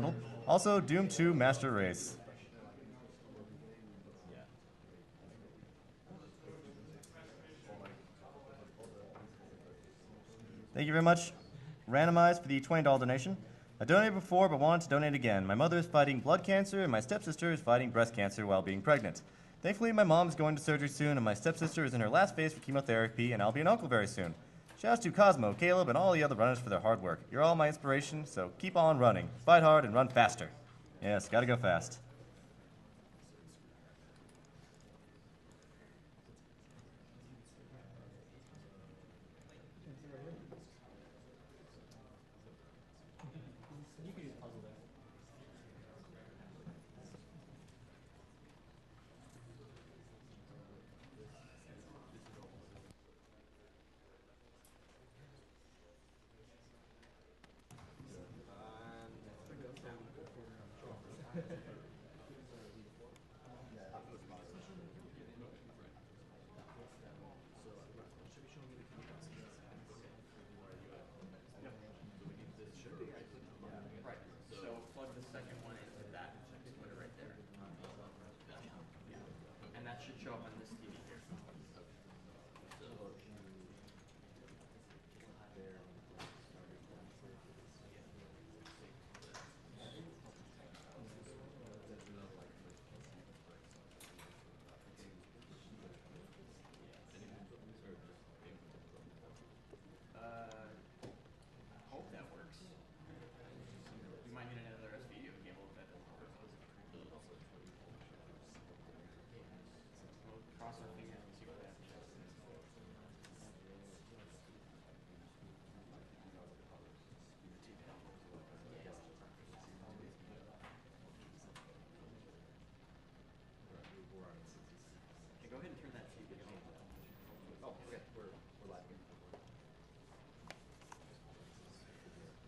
bundle. Also, Doom 2 Master Race. Thank you very much, Randomized, for the $20 donation. I donated before but wanted to donate again. My mother is fighting blood cancer and my stepsister is fighting breast cancer while being pregnant. Thankfully, my mom is going to surgery soon and my stepsister is in her last phase for chemotherapy and I'll be an uncle very soon. Shouts to Cosmo, Caleb, and all the other runners for their hard work. You're all my inspiration, so keep on running. Fight hard and run faster. Yes, gotta go fast.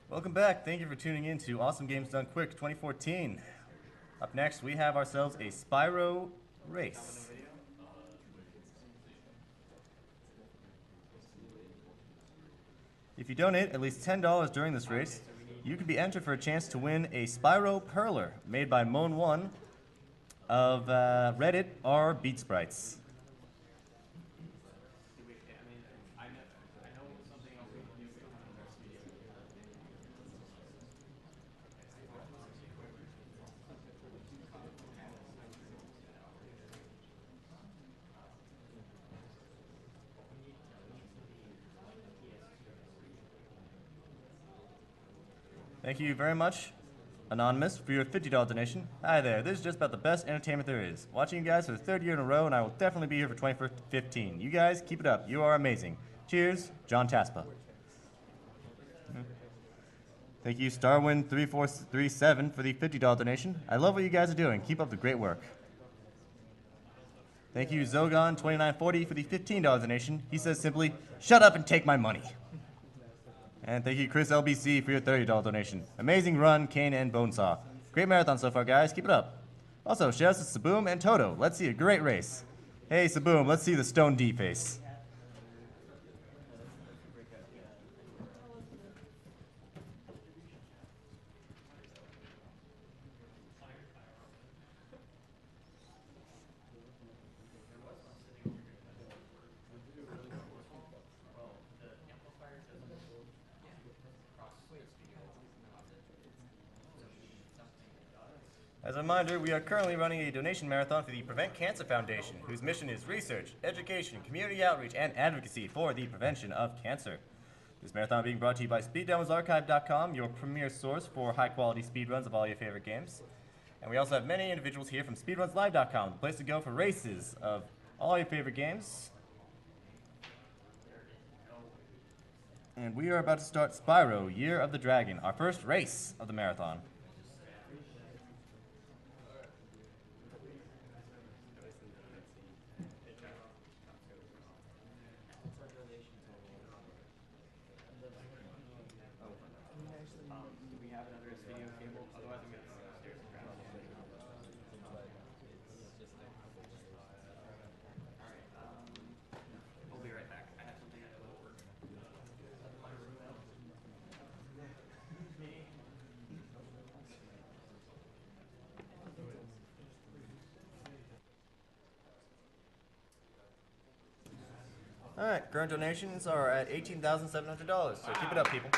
Welcome back. Thank you for tuning in to Awesome Games Done Quick 2014. Up next, we have ourselves a Spyro race. If you donate at least $10 during this race, you can be entered for a chance to win a Spyro Perler made by Moan1 of Reddit or Beat Sprites. Thank you very much, Anonymous, for your $50 donation. Hi there, this is just about the best entertainment there is. Watching you guys for the third year in a row, and I will definitely be here for 2015. You guys, keep it up. You are amazing. Cheers, John Taspa. Thank you, Starwin3437, for the $50 donation. I love what you guys are doing. Keep up the great work. Thank you, Zogon2940, for the $15 donation. He says simply, shut up and take my money. And thank you, Chris LBC, for your $30 donation. Amazing run, Kane and Bonesaw. Great marathon so far, guys. Keep it up. Also, shouts to Saboom and Toto. Let's see a great race. Hey, Saboom, let's see the Stone D face. As a reminder, we are currently running a donation marathon for the Prevent Cancer Foundation, whose mission is research, education, community outreach, and advocacy for the prevention of cancer. This marathon being brought to you by SpeedDemosArchive.com, your premier source for high-quality speedruns of all your favorite games. And we also have many individuals here from SpeedRunsLive.com, the place to go for races of all your favorite games. And we are about to start Spyro, Year of the Dragon, our first race of the marathon. All right, current donations are at $18,700, so keep it up, people.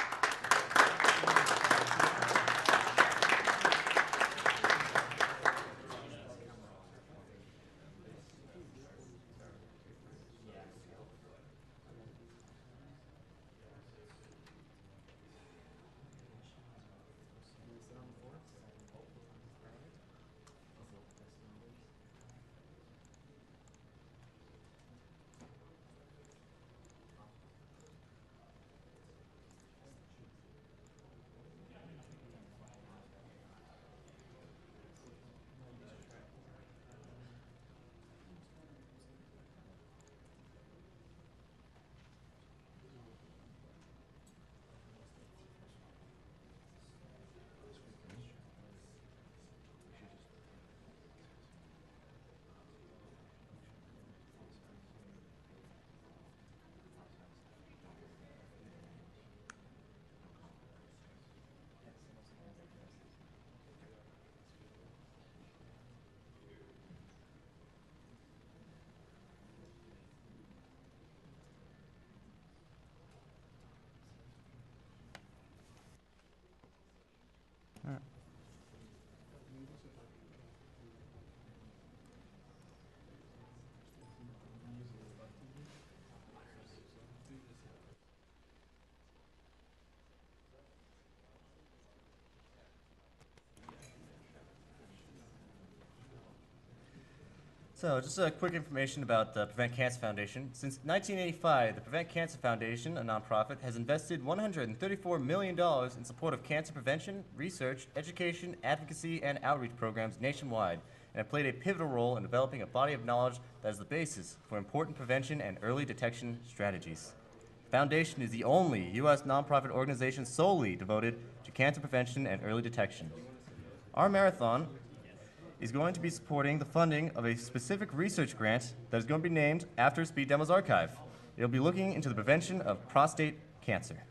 So, just a quick information about the Prevent Cancer Foundation. Since 1985, the Prevent Cancer Foundation, a nonprofit, has invested $134 million in support of cancer prevention, research, education, advocacy, and outreach programs nationwide, and have played a pivotal role in developing a body of knowledge that is the basis for important prevention and early detection strategies. The Foundation is the only U.S. nonprofit organization solely devoted to cancer prevention and early detection. Our marathon is going to be supporting the funding of a specific research grant that is going to be named after Speed Demo's archive. It'll be looking into the prevention of prostate cancer,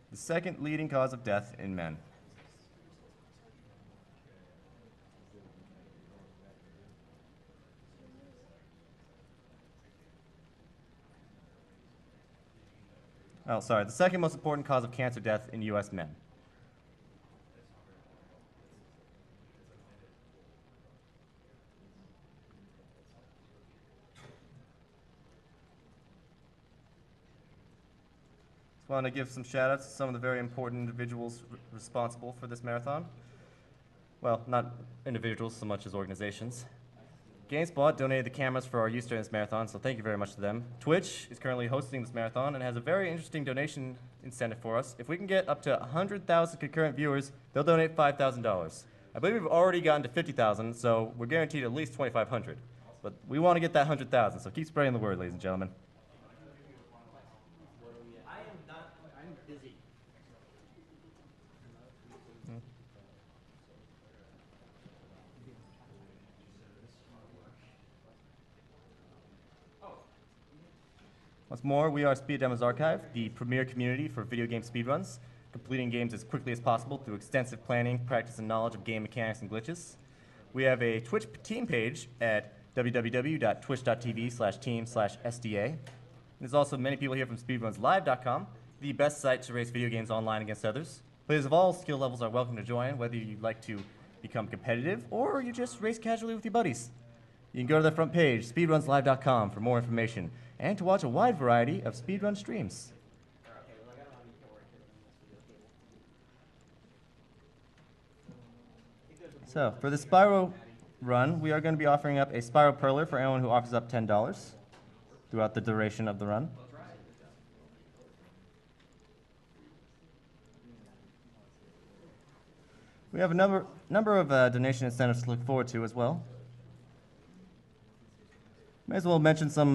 the second leading cause of death in men. Oh, sorry, the second most important cause of cancer death in U.S. men. I want to give some shout outs to some of the very important individuals responsible for this marathon. Well, not individuals so much as organizations. GameSpot donated the cameras for our use during this marathon, so thank you very much to them. Twitch is currently hosting this marathon and has a very interesting donation incentive for us. If we can get up to 100,000 concurrent viewers, they'll donate $5,000. I believe we've already gotten to 50,000, so we're guaranteed at least 2,500. But we want to get that 100,000, so keep spreading the word, ladies and gentlemen. Once more, we are Speed Demo's Archive, the premier community for video game speedruns, completing games as quickly as possible through extensive planning, practice, and knowledge of game mechanics and glitches. We have a Twitch team page at www.twitch.tv/team/SDA. There's also many people here from speedrunslive.com, the best site to race video games online against others. Players of all skill levels are welcome to join, whether you'd like to become competitive or you just race casually with your buddies. You can go to the front page, speedrunslive.com, for more information, and to watch a wide variety of speedrun streams. So, for the Spyro run, we are going to be offering up a Spyro Perler for anyone who offers up $10 throughout the duration of the run. We have a number of donation incentives to look forward to as well. May as well mention some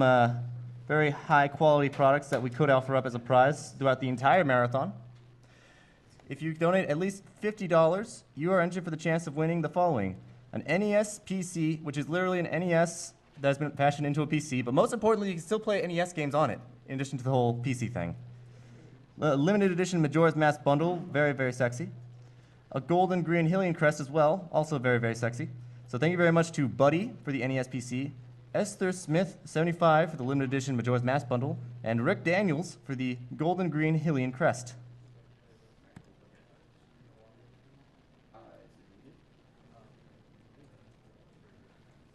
very high quality products that we could offer up as a prize throughout the entire marathon. If you donate at least $50, you are entered for the chance of winning the following: an NES PC, which is literally an NES that has been fashioned into a PC, but most importantly, you can still play NES games on it, in addition to the whole PC thing. The limited edition Majora's Mask bundle, very, very sexy. A golden green Hylian crest as well, also very, very sexy. So thank you very much to Buddy for the NES PC, Esther Smith, 75 for the limited edition Majora's Mask bundle, and Rick Daniels for the golden green Hylian crest.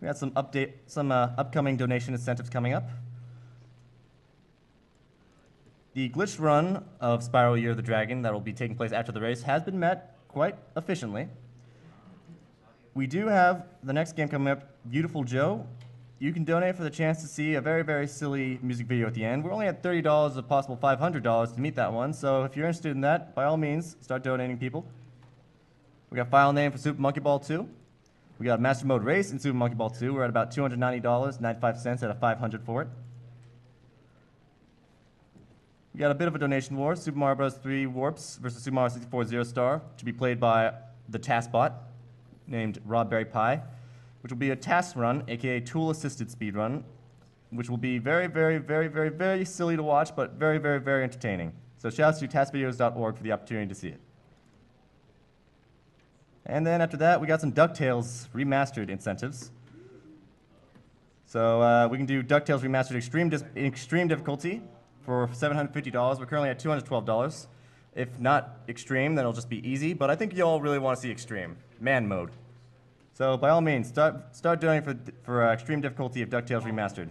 We got some upcoming donation incentives coming up. The glitched run of Spyro Year of the Dragon that will be taking place after the race has been met quite efficiently. We do have the next game coming up, Beautiful Joe. You can donate for the chance to see a very, very silly music video at the end. We're only at $30 of possible $500 to meet that one, so if you're interested in that, by all means, start donating, people. We got file name for Super Monkey Ball 2. We got Master Mode Race in Super Monkey Ball 2. We're at about $290, 95 cents out of $500 for it. We got a bit of a donation war, Super Mario Bros. 3 Warps versus Super Mario 64 Zero Star, to be played by the TaskBot, named Rob Berry Pie, which will be a task run, aka tool-assisted speed run, which will be very, very, very, very, very silly to watch, but very, very, very entertaining. So shout out to taskvideos.org for the opportunity to see it. And then after that, we got some DuckTales Remastered incentives. So we can do DuckTales Remastered Extreme Difficulty for $750. We're currently at $212. If not Extreme, then it'll just be easy. But I think you all really want to see Extreme. Man mode. So by all means, start donating for Extreme Difficulty of DuckTales Remastered.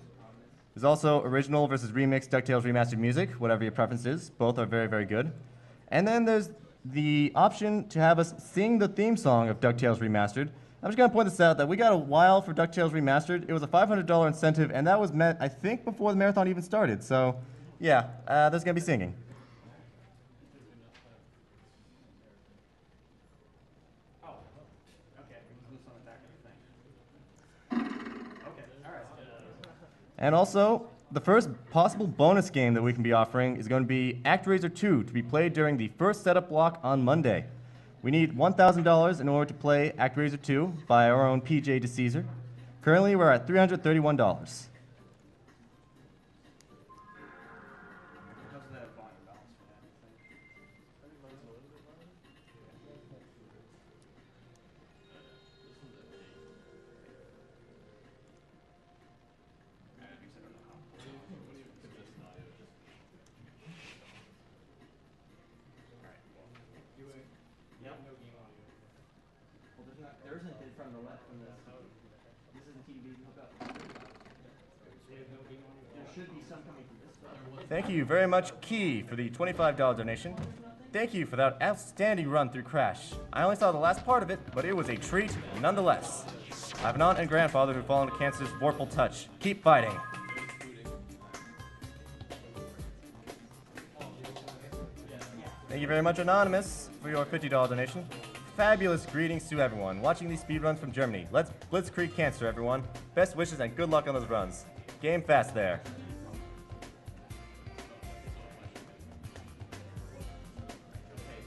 There's also Original versus Remixed DuckTales Remastered music, whatever your preference is. Both are very, very good. And then there's the option to have us sing the theme song of DuckTales Remastered. I'm just going to point this out that we got a while for DuckTales Remastered. It was a $500 incentive, and that was met, I think, before the marathon even started. So, yeah, there's going to be singing. And also, the first possible bonus game that we can be offering is going to be ActRaiser 2 to be played during the first setup block on Monday. We need $1,000 in order to play ActRaiser 2 by our own PJ DeCaesar. Currently, we're at $331. There isn't it from the left from this. This isn't TV hookup. There should be some coming from this. Thank you very much, Key, for the $25 donation. Thank you for that outstanding run through Crash. I only saw the last part of it, but it was a treat nonetheless. I have an aunt and grandfather who fall into cancer's vorpal touch. Keep fighting. Thank you very much, Anonymous, for your $50 donation. Fabulous greetings to everyone watching these speedruns from Germany. Let's blitzkrieg cancer, everyone. Best wishes and good luck on those runs. Game fast there.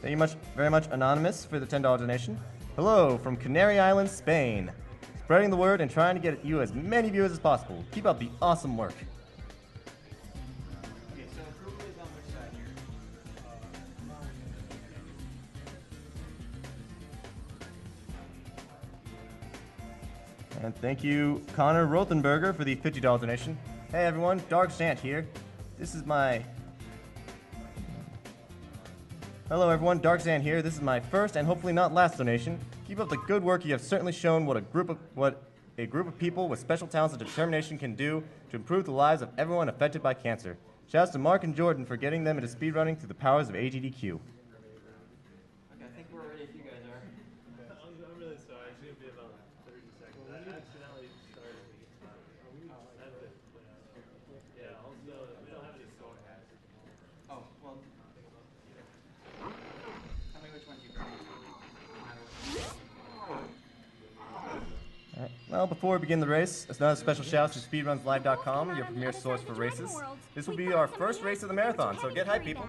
Thank you very much, Anonymous, for the $10 donation. Hello from Canary Islands, Spain. Spreading the word and trying to get you as many viewers as possible. Keep up the awesome work. And thank you, Connor Rothenberger, for the $50 donation. Hey everyone, Dark Sant here. This is my... Hello everyone, Dark Sant here. This is my first and hopefully not last donation. Keep up the good work. You have certainly shown what a group of people with special talents and determination can do to improve the lives of everyone affected by cancer. Shouts to Mark and Jordan for getting them into speedrunning through the powers of AGDQ. Well, before we begin the race, another special shout out to SpeedrunsLive.com, your premier source for races. This will be our first race of the marathon, so get hyped, people.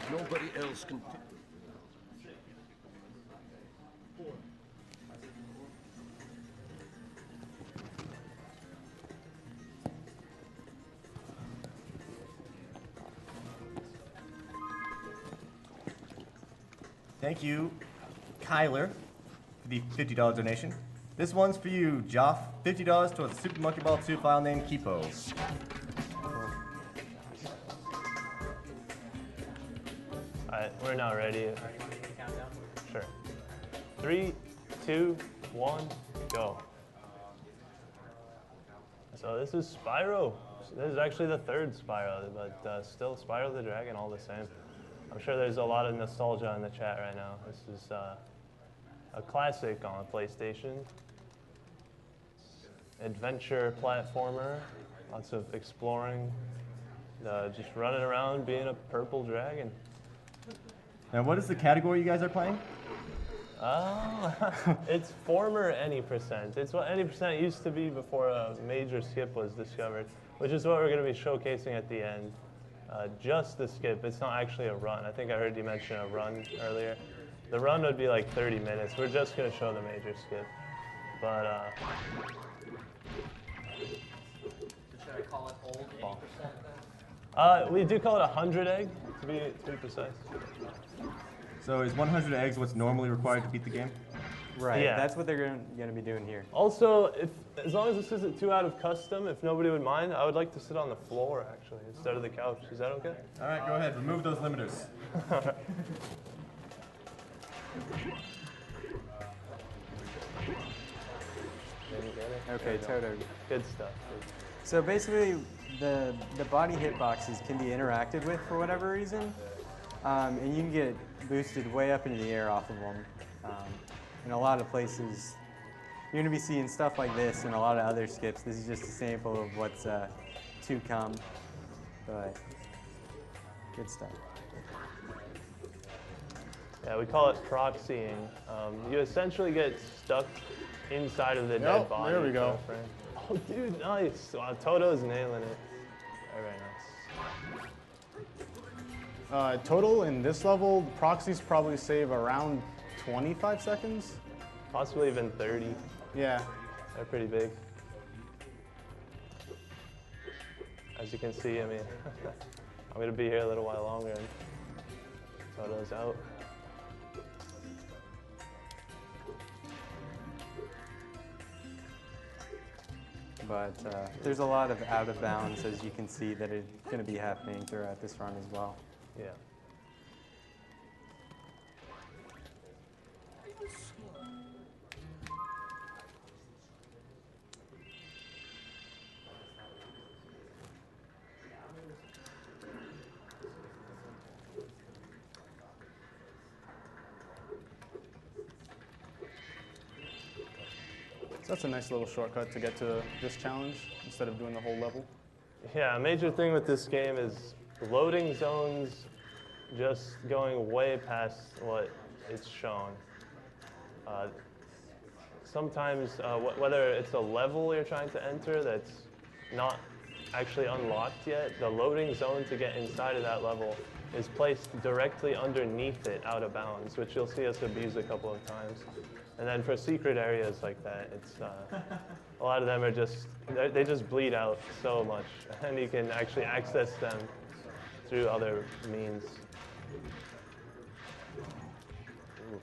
Nobody else can. Thank you, Kyler, for the $50 donation. This one's for you, Joff. $50 towards the Super Monkey Ball 2 file named Kipo. Alright, we're now ready. Sure. 3, 2, 1, go. So this is Spyro. This is actually the third Spyro, but still Spyro the Dragon, all the same. I'm sure there's a lot of nostalgia in the chat right now. This is a classic on PlayStation. Adventure platformer, lots of exploring, just running around being a purple dragon. Now, what is the category you guys are playing? It's former any percent. It's what any percent used to be before a major skip was discovered, which is what we're going to be showcasing at the end. Just the skip. It's not actually a run. I think I heard you mention a run earlier. The run would be like 30 minutes. We're just going to show the major skip. But should I call it old 80%? We do call it 100 egg to be precise. So is 100 eggs what's normally required to beat the game? Right, Yeah. that's what they're going to be doing here. Also, as long as this isn't too out of custom, if nobody would mind, I would like to sit on the floor actually instead of the couch. Is that okay? All right, go ahead. Remove those limiters. Okay, Toto. Good stuff. So basically, the body hitboxes can be interacted with for whatever reason, and you can get boosted way up into the air off of them. In a lot of places, you're going to be seeing stuff like this and a lot of other skips. This is just a sample of what's to come, but good stuff. Yeah, we call it proxying. You essentially get stuck inside of the dead body. There we go. Oh, dude, nice. Wow, Toto's nailing it. Very nice. Total in this level, the proxies probably save around 25 seconds. Possibly even 30. Yeah. They're pretty big. As you can see, I mean, I'm going to be here a little while longer and Toto's out. But there's a lot of out of bounds, as you can see, that are going to be happening throughout this run as well. Yeah. So that's a nice little shortcut to get to this challenge instead of doing the whole level. Yeah, a major thing with this game is loading zones just going way past what it's shown. Sometimes, whether it's a level you're trying to enter that's not actually unlocked yet, the loading zone to get inside of that level is placed directly underneath it out of bounds, which you'll see us abuse a couple of times. And then for secret areas like that, it's a lot of them are just, they just bleed out so much, and you can actually access them through other means. Ooh.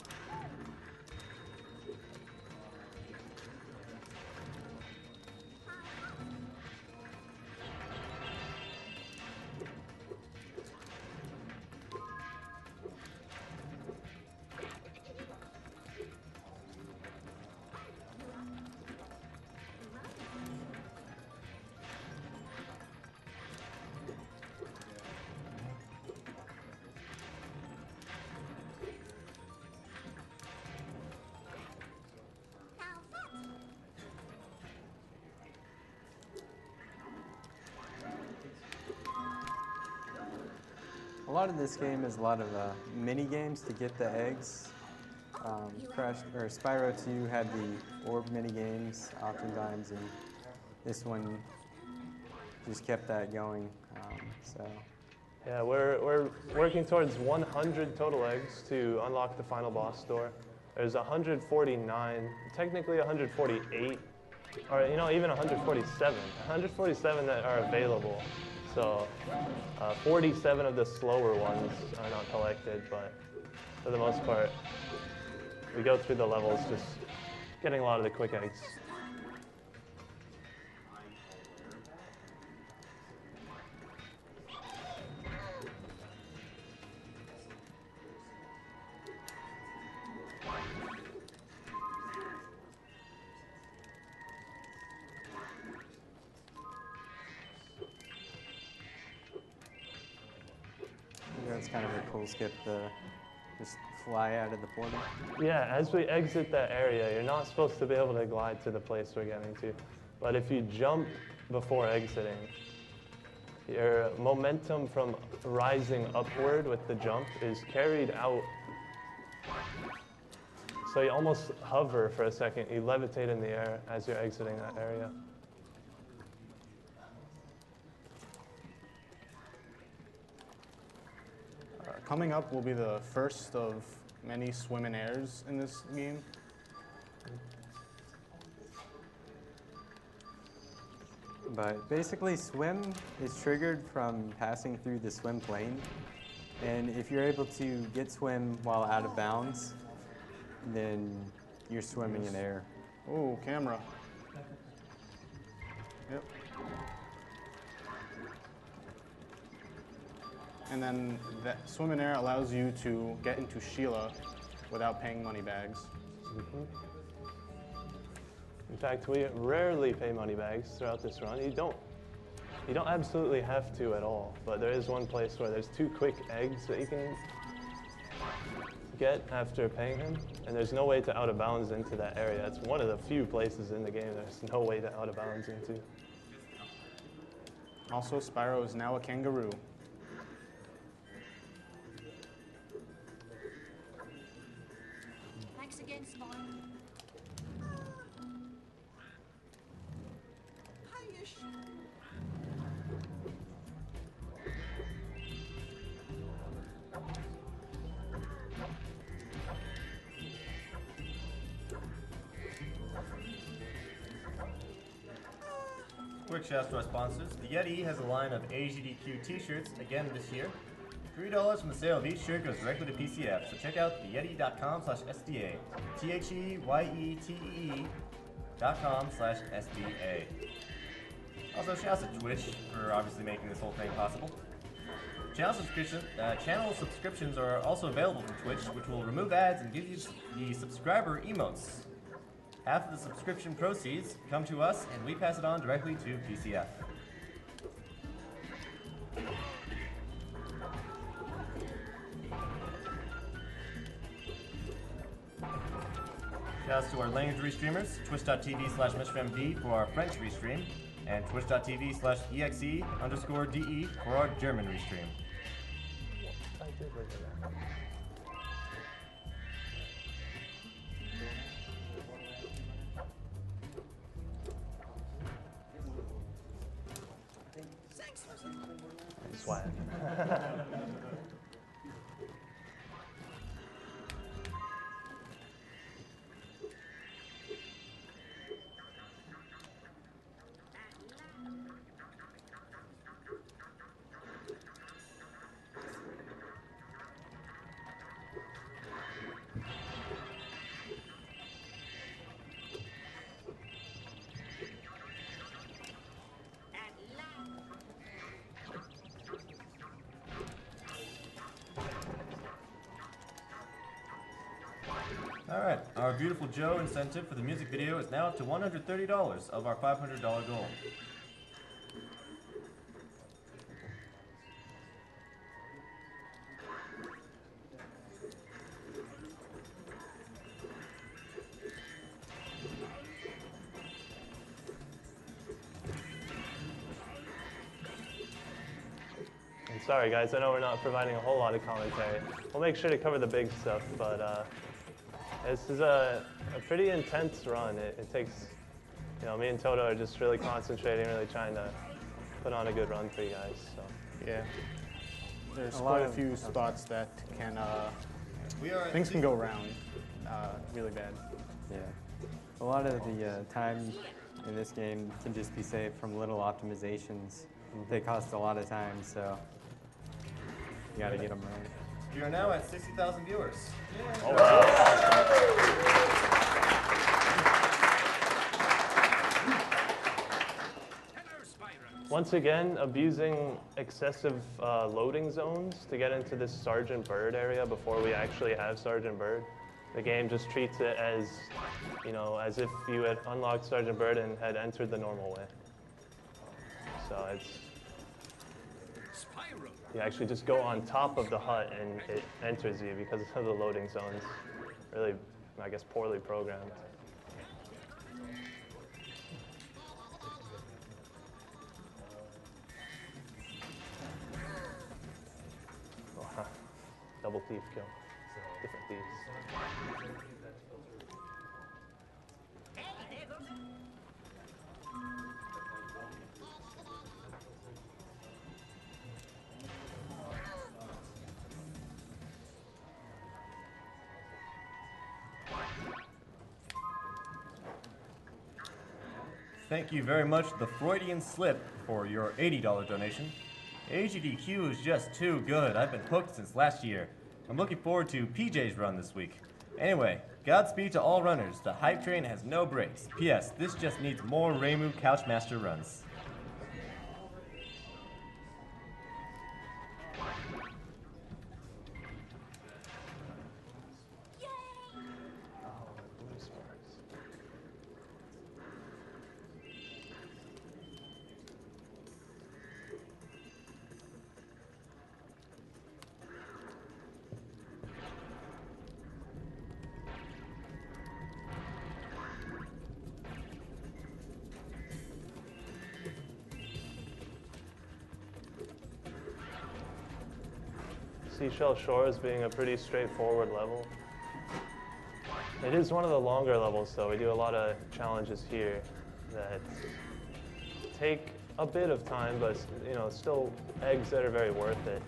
A lot of this game is a lot of mini games to get the eggs. Spyro 2 had the orb mini games oftentimes, and this one just kept that going. Yeah, we're working towards 100 total eggs to unlock the final boss door. There's 149, technically 148, or even 147. 147 that are available. So 47 of the slower ones are not collected, but for the most part, we go through the levels just getting a lot of the quick eggs. That's kind of a cool skip to just fly out of the portal. Yeah, as we exit that area, you're not supposed to be able to glide to the place we're getting to. But if you jump before exiting, your momentum from rising upward with the jump is carried out. So you almost hover for a second. You levitate in the air as you're exiting that area. Coming up will be the first of many swim and airs in this game. But basically, swim is triggered from passing through the swim plane. And if you're able to get swim while out of bounds, then you're swimming in air. Oh, camera. Yep. And then that swim in air allows you to get into Sheila without paying money bags. In fact, we rarely pay money bags throughout this run. You don't absolutely have to at all, but there is one place where there's 2 quick eggs that you can get after paying him, and there's no way to out of bounds into that area. It's one of the few places in the game there's no way to out of bounds into. Also, Spyro is now a kangaroo. Thanks again, Spyro. Quick shouts to our sponsors. The Yeti has a line of AGDQ t-shirts again this year. $3 from the sale of each shirt goes directly to PCF, so check out theyeti.com/SDA. THEYETI.com/SDA. Also, shouts to Twitch for obviously making this whole thing possible. Channel subscriptions are also available from Twitch, which will remove ads and give you the subscriber emotes. Half of the subscription proceeds come to us, and we pass it on directly to PCF. Shouts to our language restreamers, twitch.tv/MishFMD for our French restream, and twitch.tv/EXE_DE for our German restream. Swag. Alright, our Beautiful Joe incentive for the music video is now up to $130 of our $500 goal. Sorry guys, I know we're not providing a whole lot of commentary. We'll make sure to cover the big stuff, but this is a pretty intense run. It takes, me and Toto are just really concentrating, really trying to put on a good run for you guys. So. Yeah. There's quite a few spots that can, things can go wrong really bad. Yeah. A lot of the time in this game can just be saved from little optimizations. They cost a lot of time, so you gotta get them right. We are now at 60,000 viewers. Oh, wow. Once again, abusing excessive loading zones to get into this Sergeant Bird area before we actually have Sergeant Bird. The game just treats it as, you know, as if you had unlocked Sergeant Bird and had entered the normal way. So it's, Spyro. you actually just go on top of the hut and it enters you because of the loading zones. Really, I guess, poorly programmed. Oh, double thief kill. Different thieves. Thank you very much, the Freudian Slip, for your $80 donation. AGDQ is just too good. I've been hooked since last year. I'm looking forward to PJ's run this week. Anyway, Godspeed to all runners. The hype train has no brakes. P.S. This just needs more Reimu Couchmaster runs. Seashell Shores being a pretty straightforward level. It is one of the longer levels, though. We do a lot of challenges here that take a bit of time, but you know, still eggs that are very worth it.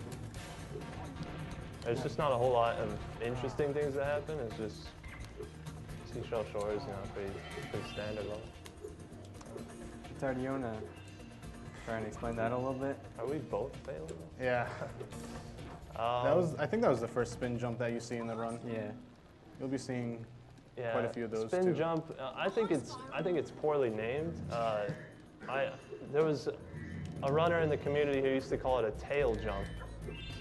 There's just not a whole lot of interesting things that happen. It's just Seashell Shores, you know, pretty standard level. Tar, do you want to try and explain that a little bit? Are we both failing? Yeah. I think that was the first spin jump that you see in the run. Yeah. You'll be seeing Yeah, quite a few of those spin too. jump. I think it's poorly named. There was a runner in the community who used to call it a tail jump,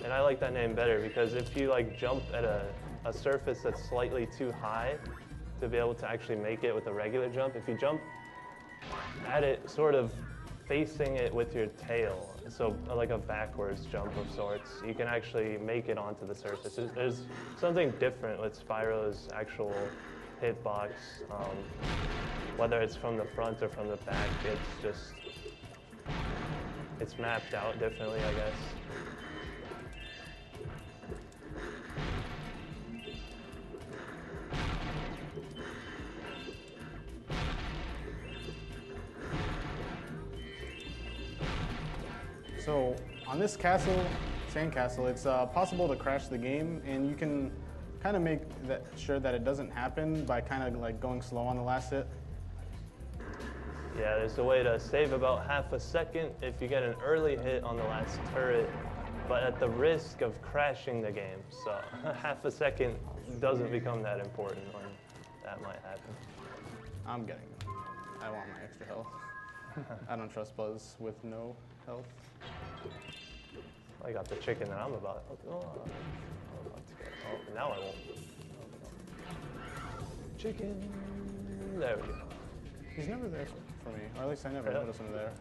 and I like that name better because if you like jump at a surface that's slightly too high to be able to actually make it with a regular jump, if you jump at it sort of facing it with your tail, so like a backwards jump of sorts, you can actually make it onto the surface. There's something different with Spyro's actual hitbox, whether it's from the front or from the back, it's mapped out differently, I guess. So on this castle, sandcastle, it's possible to crash the game, and you can kind of make sure that it doesn't happen by kind of like going slow on the last hit. Yeah, there's a way to save about half a second if you get an early hit on the last turret, but at the risk of crashing the game. So half a second doesn't become that important when that might happen. I'm getting them. I want my extra health. I don't trust Buzz with no health. I got the chicken that I'm about to get. Oh, now I won't. Chicken. There we go. He's never there for me, or at least I never notice him there.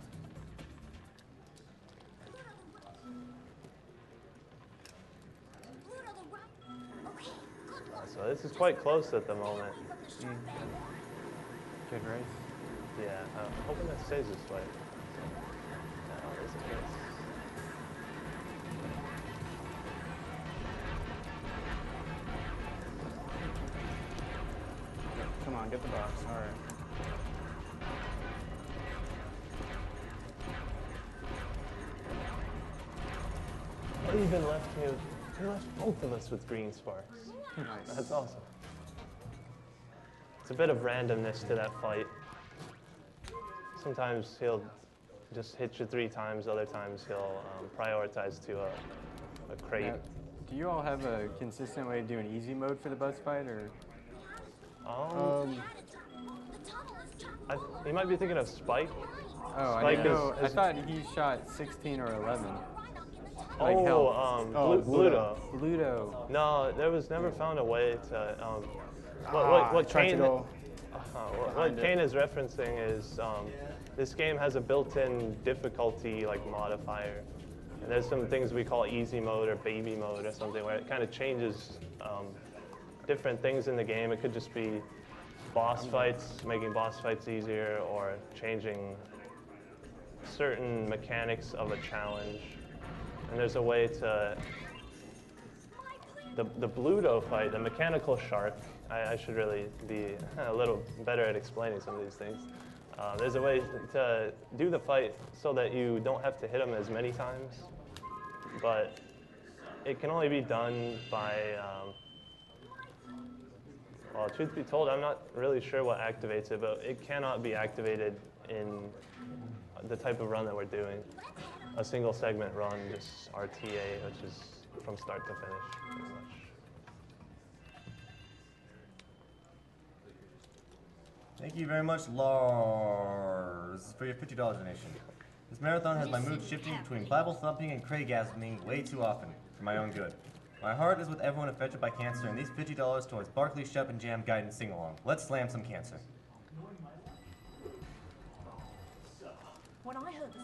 So this is quite close at the moment. Good race. Yeah, I'm hoping that stays this way. No, it isn't this. Come on, get the box. All right. What even left me with? He left both of us with green sparks. Nice. That's awesome. It's a bit of randomness to that fight. Sometimes he'll just hit you 3 times, other times he'll prioritize to a crate. Yeah. Do you all have a consistent way of doing easy mode for the buzz fight, or? You might be thinking of Spike. Oh, Spike I know. I thought he shot 16 or 11. Like Bluto. Bluto. No, there was never found a way to. What Kane is referencing is this game has a built-in difficulty like modifier. And there's some things we call easy mode or baby mode or something where it kind of changes different things in the game. It could just be boss fights, making boss fights easier, or changing certain mechanics of a challenge. And there's a way to, the Bluto fight, the mechanical shark, I should really be a little better at explaining some of these things. There's a way to do the fight so that you don't have to hit him as many times, but it can only be done by, well, truth be told, I'm not really sure what activates it, but it cannot be activated in the type of run that we're doing. A single segment run, just RTA, which is from start to finish, pretty much. Thank you very much, Lars, for your $50 donation. This marathon has my mood shifting between Bible thumping and Craigasming way too often, for my own good. My heart is with everyone affected by cancer, and these $50 towards Barkley Shep and Jam Guidance Sing-Along. Let's slam some cancer. When I heard this.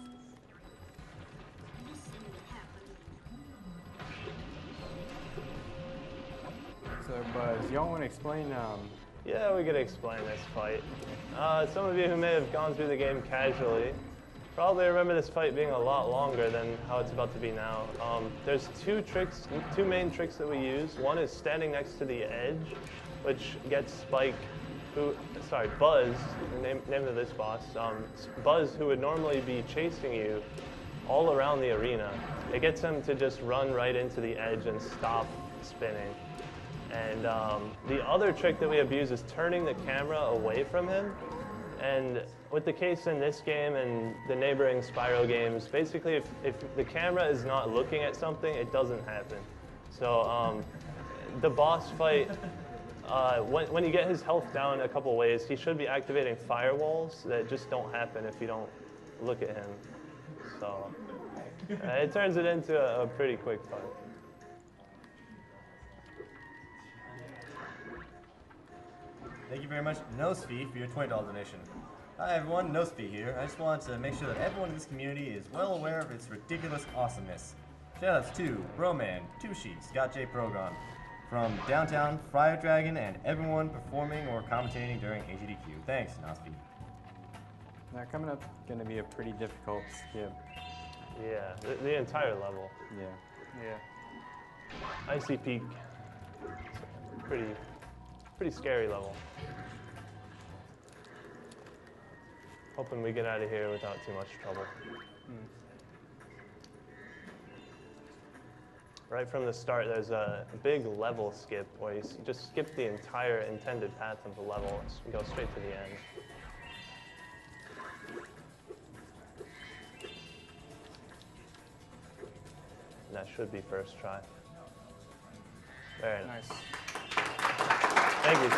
So, Buzz, y'all want to explain? Yeah, we could explain this fight. Some of you who may have gone through the game casually probably remember this fight being a lot longer than how it's about to be now. There's two main tricks that we use. One is standing next to the edge, which gets Buzz, name of this boss. Buzz, who would normally be chasing you all around the arena, it gets him to just run right into the edge and stop spinning. And the other trick that we abuse is turning the camera away from him. And with the case in this game and the neighboring Spyro games, basically if the camera is not looking at something, it doesn't happen. So the boss fight, when you get his health down a couple ways, he should be activating firewalls that just don't happen if you don't look at him. So it turns it into a pretty quick fight. Thank you very much, Nosfi, for your $20 donation. Hi everyone, Nosfi here. I just want to make sure that everyone in this community is well aware of its ridiculous awesomeness. Shoutouts to Broman, Tushi, Scott J. Progon, from Downtown, Fire Dragon, and everyone performing or commentating during AGDQ. Thanks, Nosfi. Now coming up, going to be a pretty difficult skip. Yeah, the entire level. Yeah. Icy Peak, pretty scary level. Hoping we get out of here without too much trouble. Right from the start, there's a big level skip where you just skip the entire intended path of the level and go straight to the end. And that should be first try. Very nice. Thank you.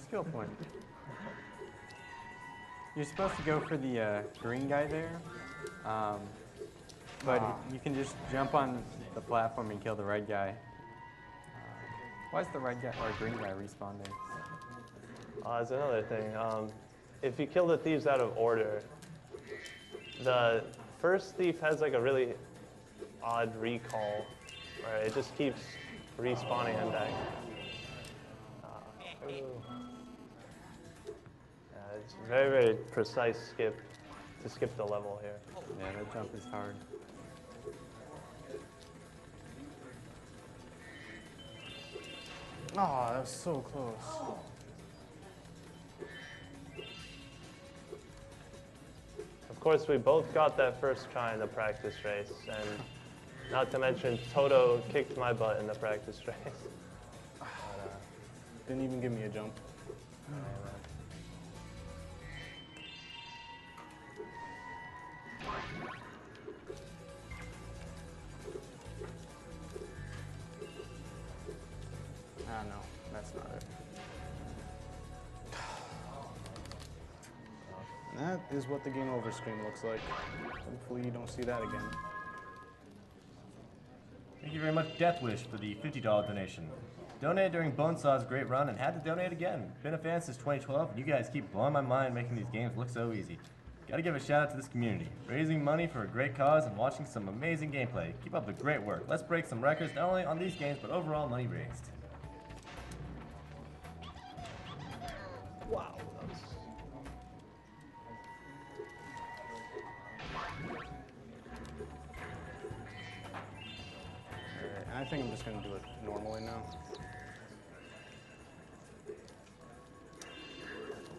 Skill point. You're supposed to go for the green guy there, but you can just jump on the platform and kill the red guy. Why is the red guy or green guy respawning? That's another thing. If you kill the thieves out of order, the first thief has like a really odd recall where it just keeps respawning him back. It's a very, very precise skip to skip the level here. Yeah, that jump is hard. Oh, that was so close. Of course, we both got that first try in the practice race, and not to mention Toto kicked my butt in the practice race. But, Didn't even give me a jump. Ah, no, that's not it. And that is what the game over screen looks like. Hopefully you don't see that again. Thank you very much, Deathwish, for the $50 donation. Donated during Bonesaw's great run and had to donate again. Been a fan since 2012, and you guys keep blowing my mind making these games look so easy. Gotta give a shout out to this community. Raising money for a great cause and watching some amazing gameplay. Keep up the great work. Let's break some records not only on these games, but overall money raised. Wow, that was... Alright, and I think I'm just gonna do it normally now.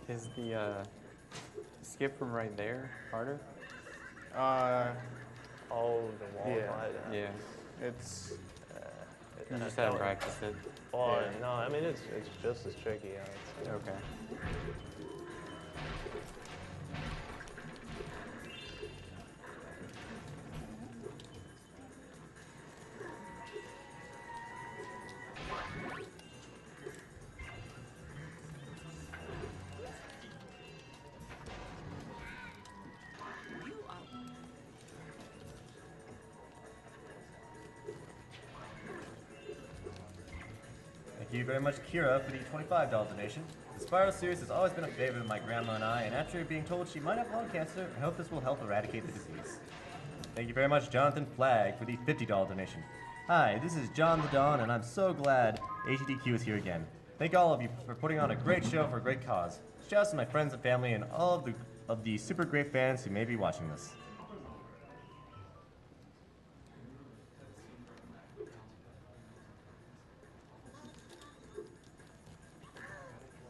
Is the skip from right there harder? Oh, the wall Yeah. slide. Yeah. It's You just haven't practiced it. Well, Yeah. no, I mean, it's just as tricky. I would say. Okay. You are. Thank you very much, Kira, for the $25 donation. The Spyro series has always been a favorite of my grandma and I, and after being told she might have lung cancer, I hope this will help eradicate the disease. Thank you very much, Jonathan Flagg, for the $50 donation. Hi, this is John the Don, and I'm so glad AGDQ is here again. Thank all of you for putting on a great show for a great cause. Shouts to my friends and family and all of the super great fans who may be watching this.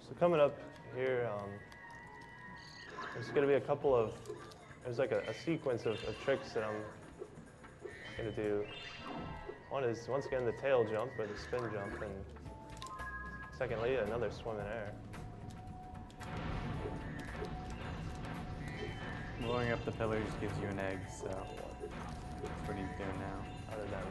So coming up here, there's going to be a couple of, there's like a sequence of tricks that I'm going to do. One is, once again, the tail jump or the spin jump, and secondly, another swim in air. Blowing up the pillars gives you an egg, so that's what he's doing now. Other than that.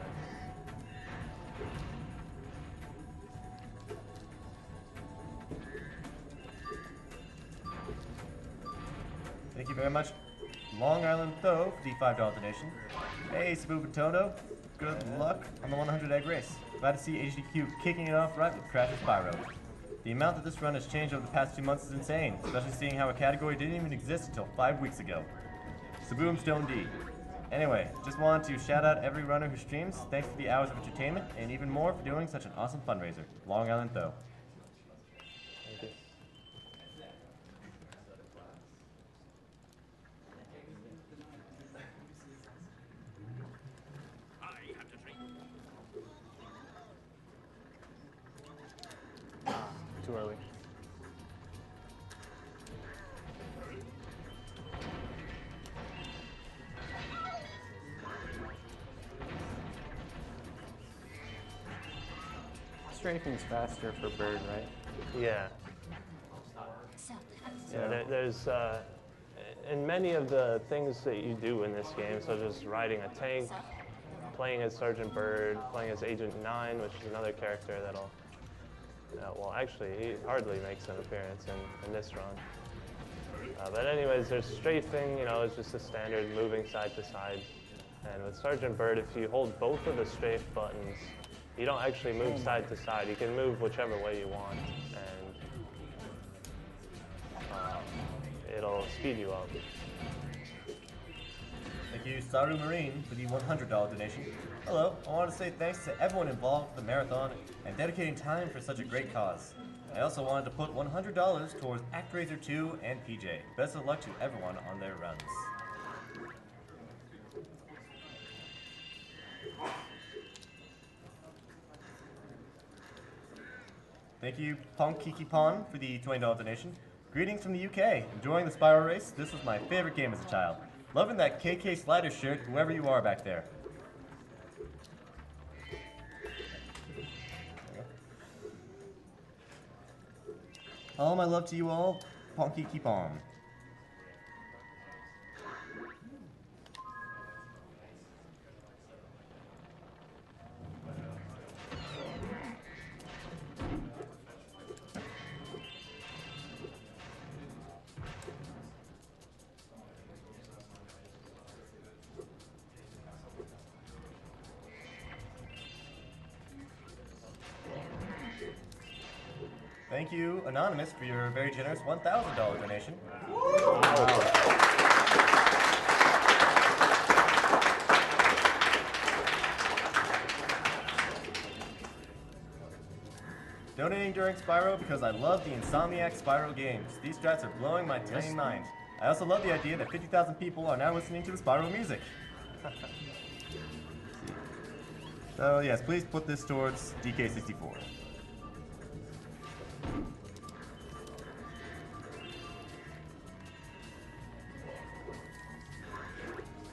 Thank you very much, Long Island Tho, for the $5 donation. Hey, Sabubatono, good luck on the 100 egg race. Glad to see AGDQ kicking it off right with Crash and Spyro. The amount that this run has changed over the past 2 months is insane, especially seeing how a category didn't even exist until 5 weeks ago. Saboomstone D. Anyway, just wanted to shout out every runner who streams. Thanks for the hours of entertainment, and even more for doing such an awesome fundraiser. Long Island Tho. Thank you. too early. Strafing's faster for bird, right? Yeah. So, Yeah, there's in many of the things that you do in this game, such as riding a tank, playing as Sergeant Bird, playing as Agent 9, which is another character that'll, well, actually, he hardly makes an appearance in this run. But anyways, there's strafing, you know, it's just a standard moving side to side. And with Sergeant Bird, if you hold both of the strafe buttons, you don't actually move side to side. You can move whichever way you want, and it'll speed you up. Thank you, Saru Marine, for the $100 donation. Hello, I want to say thanks to everyone involved with the marathon and dedicating time for such a great cause. I also wanted to put $100 towards ActRaiser 2 and PJ. Best of luck to everyone on their runs. Thank you, Pong Kiki Pon, for the $20 donation. Greetings from the UK. Enjoying the Spyro race? This was my favorite game as a child. Loving that KK Slider shirt, whoever you are back there. All my love to you all, Pong Kiki Pon. Thank you, Anonymous, for your very generous $1,000 donation. Donating during Spyro because I love the Insomniac Spyro games. These strats are blowing my tiny mind. I also love the idea that 50,000 people are now listening to the Spyro music. So yes, please put this towards DK64.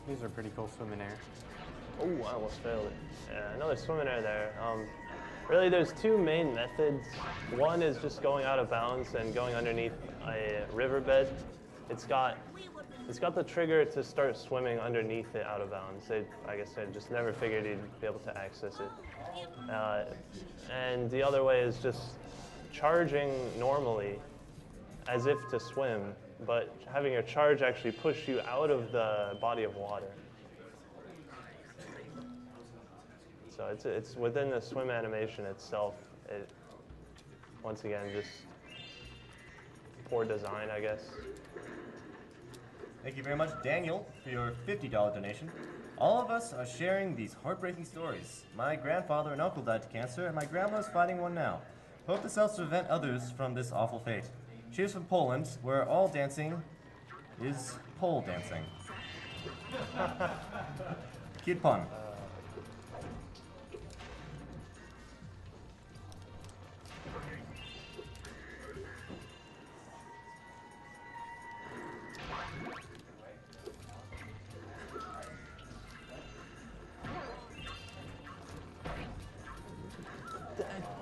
These are pretty cool swim in air. Oh, I almost failed it. Yeah, another swim in air there. Really, there's two main methods. One is just going out of bounds and going underneath a riverbed. It's got the trigger to start swimming underneath it out of bounds. I guess I just never figured you'd be able to access it. And the other way is just charging normally as if to swim, but having your charge actually push you out of the body of water. So it's within the swim animation itself. Once again, just poor design, I guess. Thank you very much, Daniel, for your $50 donation. All of us are sharing these heartbreaking stories. My grandfather and uncle died to cancer, and my grandma is fighting one now. Hope this helps prevent others from this awful fate. Cheers from Poland, where all dancing is pole dancing. Cute pun.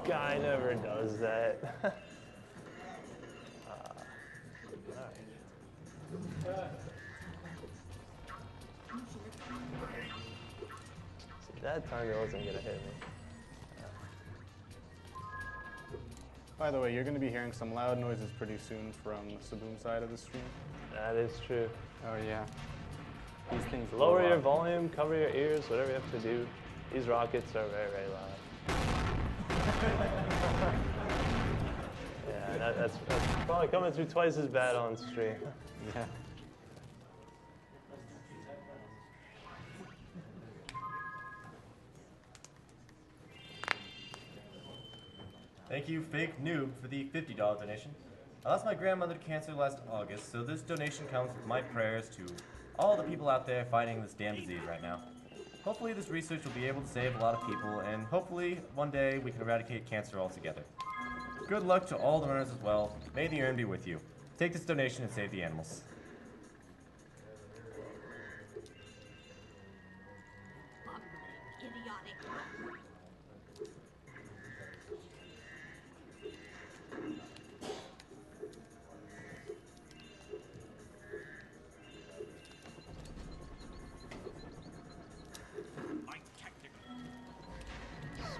Guy never does that. See, that time it wasn't gonna hit me. By the way, you're going to be hearing some loud noises pretty soon from the Saboom side of the stream. That is true. Oh yeah. These things Lower blow your up. volume, cover your ears, whatever you have to do. These rockets are very, very loud. Yeah, that's probably coming through twice as bad on stream. Yeah. Thank you, Fake Noob, for the $50 donation. I lost my grandmother to cancer last August, so this donation comes with my prayers to all the people out there fighting this damn disease right now. Hopefully this research will be able to save a lot of people, and hopefully one day we can eradicate cancer altogether. Good luck to all the runners as well. May the urn be with you. Take this donation and save the animals. Idiotic.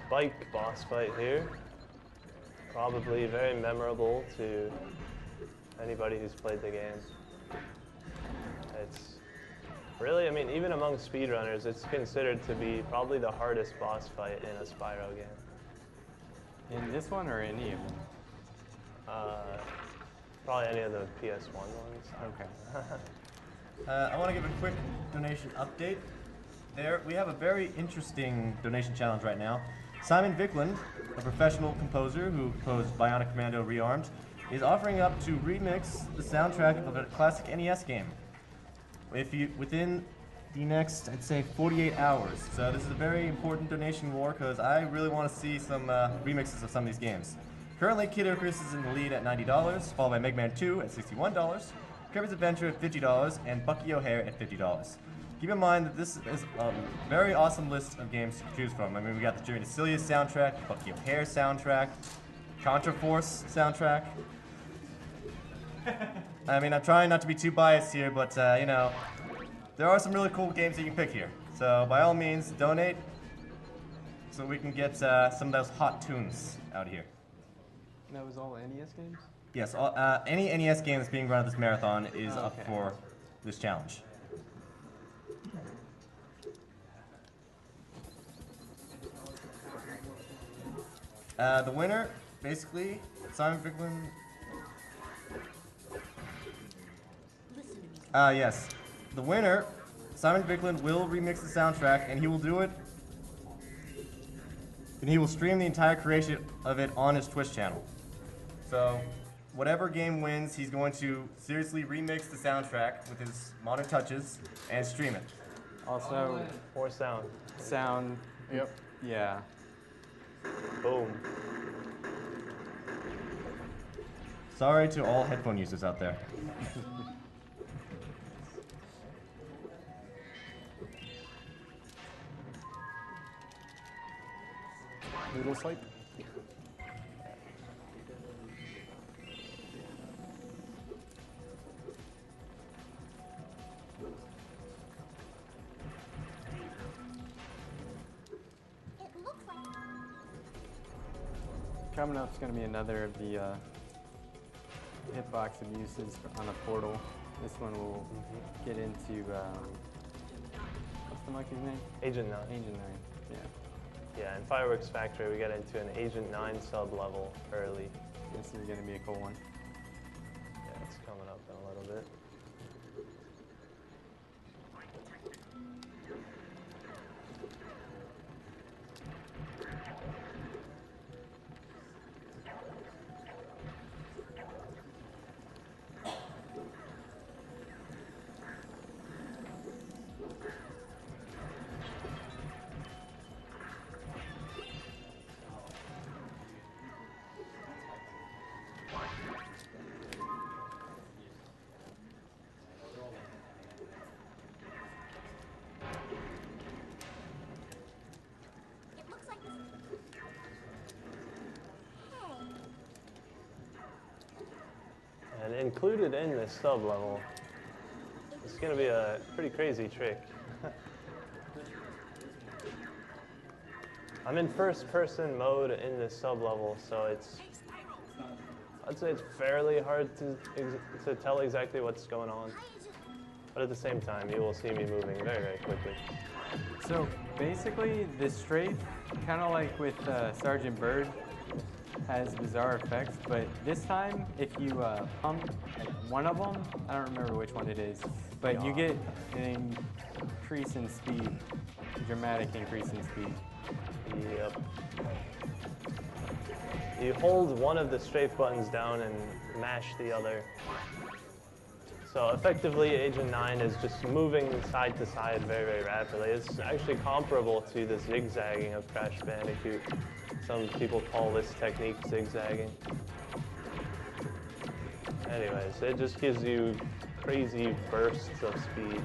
Spike boss fight here. Probably very memorable to anybody who's played the game. It's really, I mean, even among speedrunners, it's considered to be probably the hardest boss fight in a Spyro game. In this one or any of them? Probably any of the PS1 ones. Okay. I want to give a quick donation update. We have a very interesting donation challenge right now. Simon Vickland, a professional composer who composed Bionic Commando Rearmed, is offering up to remix the soundtrack of a classic NES game. Within the next, I'd say, 48 hours. So this is a very important donation war because I really want to see some remixes of some of these games. Currently, Kid Icarus is in the lead at $90, followed by Mega Man 2 at $61, Kirby's Adventure at $50, and Bucky O'Hare at $50. Keep in mind that this is a very awesome list of games to choose from. I mean, we got the Journey to Cilius soundtrack, Bucky O'Hare soundtrack, Contra Force soundtrack. I mean, I'm trying not to be too biased here, but, you know, there are some really cool games that you can pick here. So, by all means, donate so we can get some of those hot tunes out of here. That was all NES games? Yes, any NES game that's being run at this marathon is up for this challenge. The winner, basically, Simon Bicklin. Listen to me. Yes. The winner, Simon Bicklin, will remix the soundtrack, and he will do it. And he will stream the entire creation of it on his Twitch channel. So, whatever game wins, he's going to seriously remix the soundtrack with his modern touches and stream it. Also, More sound. sound. Yep. Yeah. Boom. Sorry to all headphone users out there. Noodle swipe. It looks like Coming up is going to be another of the hitbox abuses on a portal. This one will get into, what's the monkey's name? Agent 9. Agent 9, yeah. Yeah, in Fireworks Factory, we get into an Agent 9 sub-level early. This is going to be a cool one. Yeah, it's coming up in a little bit. it looks like this. Hey. And included in this sub-level is going to be a pretty crazy trick. I'm in first-person mode in this sub-level, so I'd say it's fairly hard to tell exactly what's going on. But at the same time, you will see me moving very, very quickly. So basically, this strafe, kind of like with Sergeant Bird, has bizarre effects. But this time, if you pump one of them, I don't remember which one it is, but you get an increase in speed, a dramatic increase in speed. Yep. You hold one of the strafe buttons down and mash the other. So effectively, Agent 9 is just moving side to side very, very rapidly. It's actually comparable to the zigzagging of Crash Bandicoot. Some people call this technique zigzagging. Anyways, it just gives you crazy bursts of speed.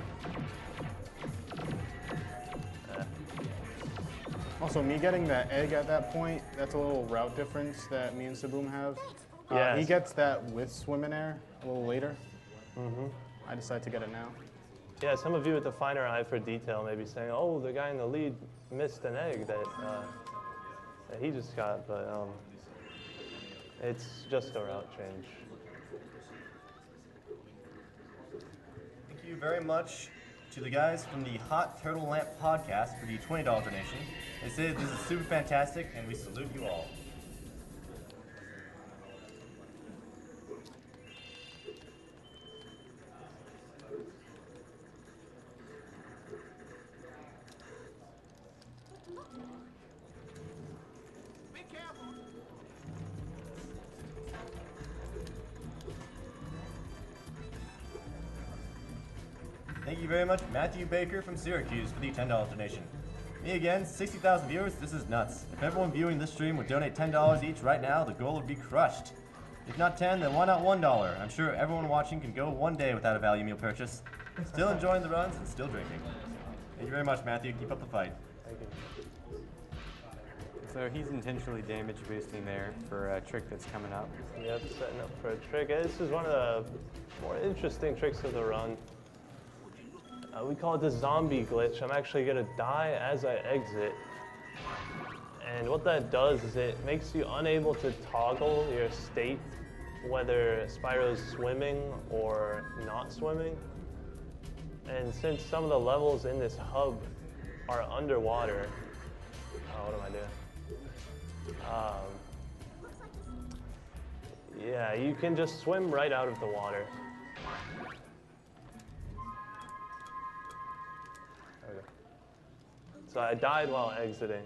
Also, me getting that egg at that point, that's a little route difference that me and Saboom have. Yes. He gets that with swim in air a little later. I decided to get it now. Yeah, some of you with the finer eye for detail may be saying, oh, the guy in the lead missed an egg that he just got, but it's just a route change. Thank you very much to the guys from the Hot Turtle Lamp podcast for the $20 donation. They say this is super fantastic, and we salute you all. Thank you very much, Matthew Baker from Syracuse, for the $10 donation. Me again, 60,000 viewers, this is nuts. If everyone viewing this stream would donate $10 each right now, the goal would be crushed. If not 10, then why not $1? I'm sure everyone watching can go one day without a value meal purchase. Still enjoying the runs and still drinking. Thank you very much, Matthew. Keep up the fight. Thank you. So he's intentionally damage boosting there for a trick that's coming up. Yep, setting up for a trick. This is one of the more interesting tricks of the run. We call it the zombie glitch. I'm actually going to die as I exit. And what that does is it makes you unable to toggle your state, whether Spyro's swimming or not swimming. And since some of the levels in this hub are underwater, what am I doing? Yeah, you can just swim right out of the water. Okay. So I died while exiting,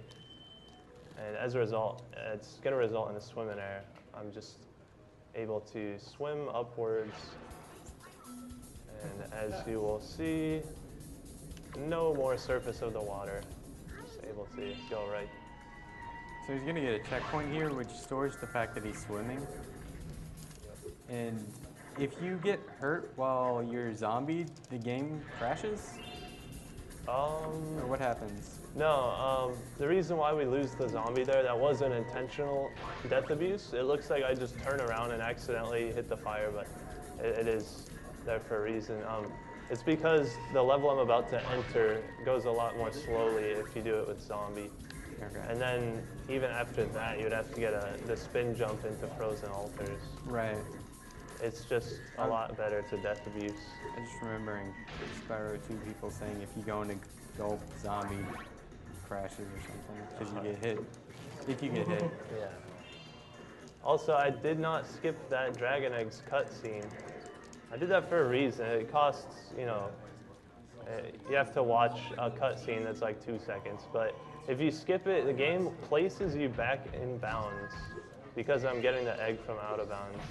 and as a result, it's going to result in a swim in air. I'm just able to swim upwards, and as you will see, no more surface of the water. Just able to go right. So he's gonna get a checkpoint here, which stores the fact that he's swimming. And if you get hurt while you're zombied, the game crashes? Or what happens? No, the reason why we lose the zombie there, that wasn't intentional death abuse. It looks like I just turned around and accidentally hit the fire, but it is there for a reason. It's because the level I'm about to enter goes a lot more slowly if you do it with zombie. Okay. And then even after that, you'd have to get the spin jump into frozen altars. Right. It's just a lot better to death abuse. I'm just remembering Spyro 2 people saying if you go into gulp, zombie crashes or something because you get hit. If you get hit. Yeah. Also, I did not skip that Dragon Eggs cutscene. I did that for a reason. It costs, you have to watch a cutscene that's like 2 seconds. But if you skip it, the game places you back in bounds because I'm getting the egg from out of bounds.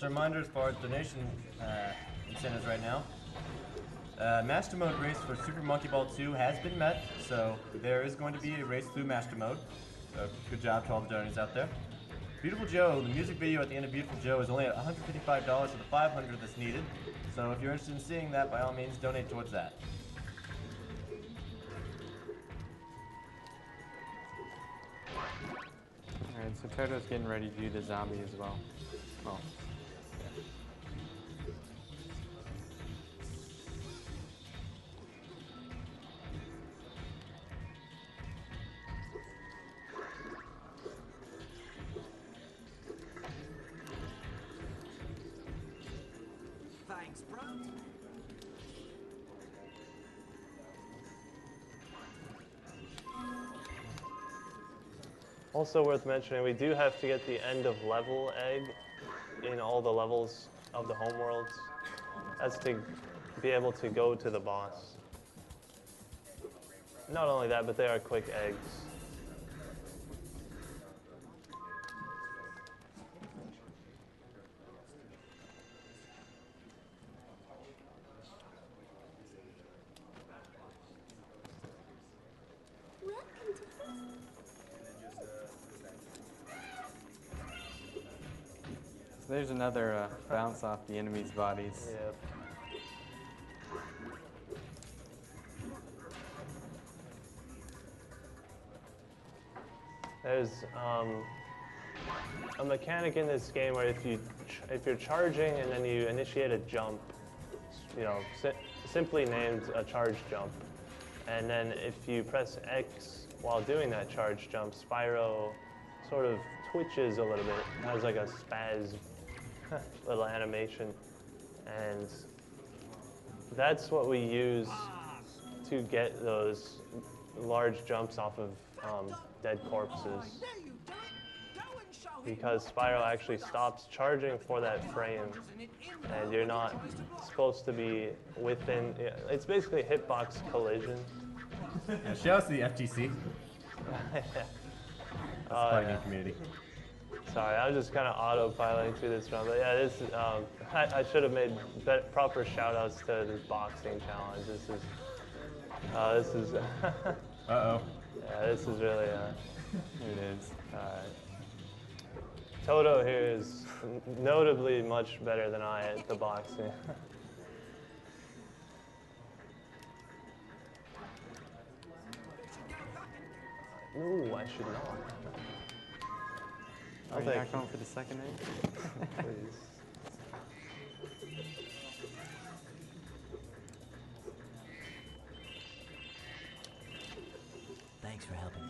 Just a reminder as far as donation incentives right now. Master Mode race for Super Monkey Ball 2 has been met, so there is going to be a race through Master Mode. So good job to all the donors out there. Beautiful Joe, the music video at the end of Beautiful Joe is only at $155 for the 500 that's needed. So if you're interested in seeing that, by all means, donate towards that. Alright, so Toto's getting ready to do the zombie as well. Oh. Thanks, bro. Also worth mentioning, we do have to get the end of level egg in all the levels of the homeworlds. That's to be able to go to the boss. Not only that, but they are quick eggs. Welcome to So there's another bounce off the enemy's bodies. Yep. There's a mechanic in this game where if you're charging and then you initiate a jump, simply named a charge jump, and then if you press X while doing that charge jump, Spyro sort of twitches a little bit. It has like a spaz little animation, and that's what we use to get those large jumps off of dead corpses. Because Spyro actually stops charging for that frame, and you're not supposed to be within. It's basically hitbox collision. Yeah, shout out to the FGC. That's the fighting game community. Sorry, I was just kind of autopiloting through this run, but yeah, this is, I should have made proper shout outs to this boxing challenge. This is Uh-oh. yeah, this is really, It is. Toto here is notably much better than I at the boxing. No, I should not. Are you not going for the second egg? Please. Thanks for helping.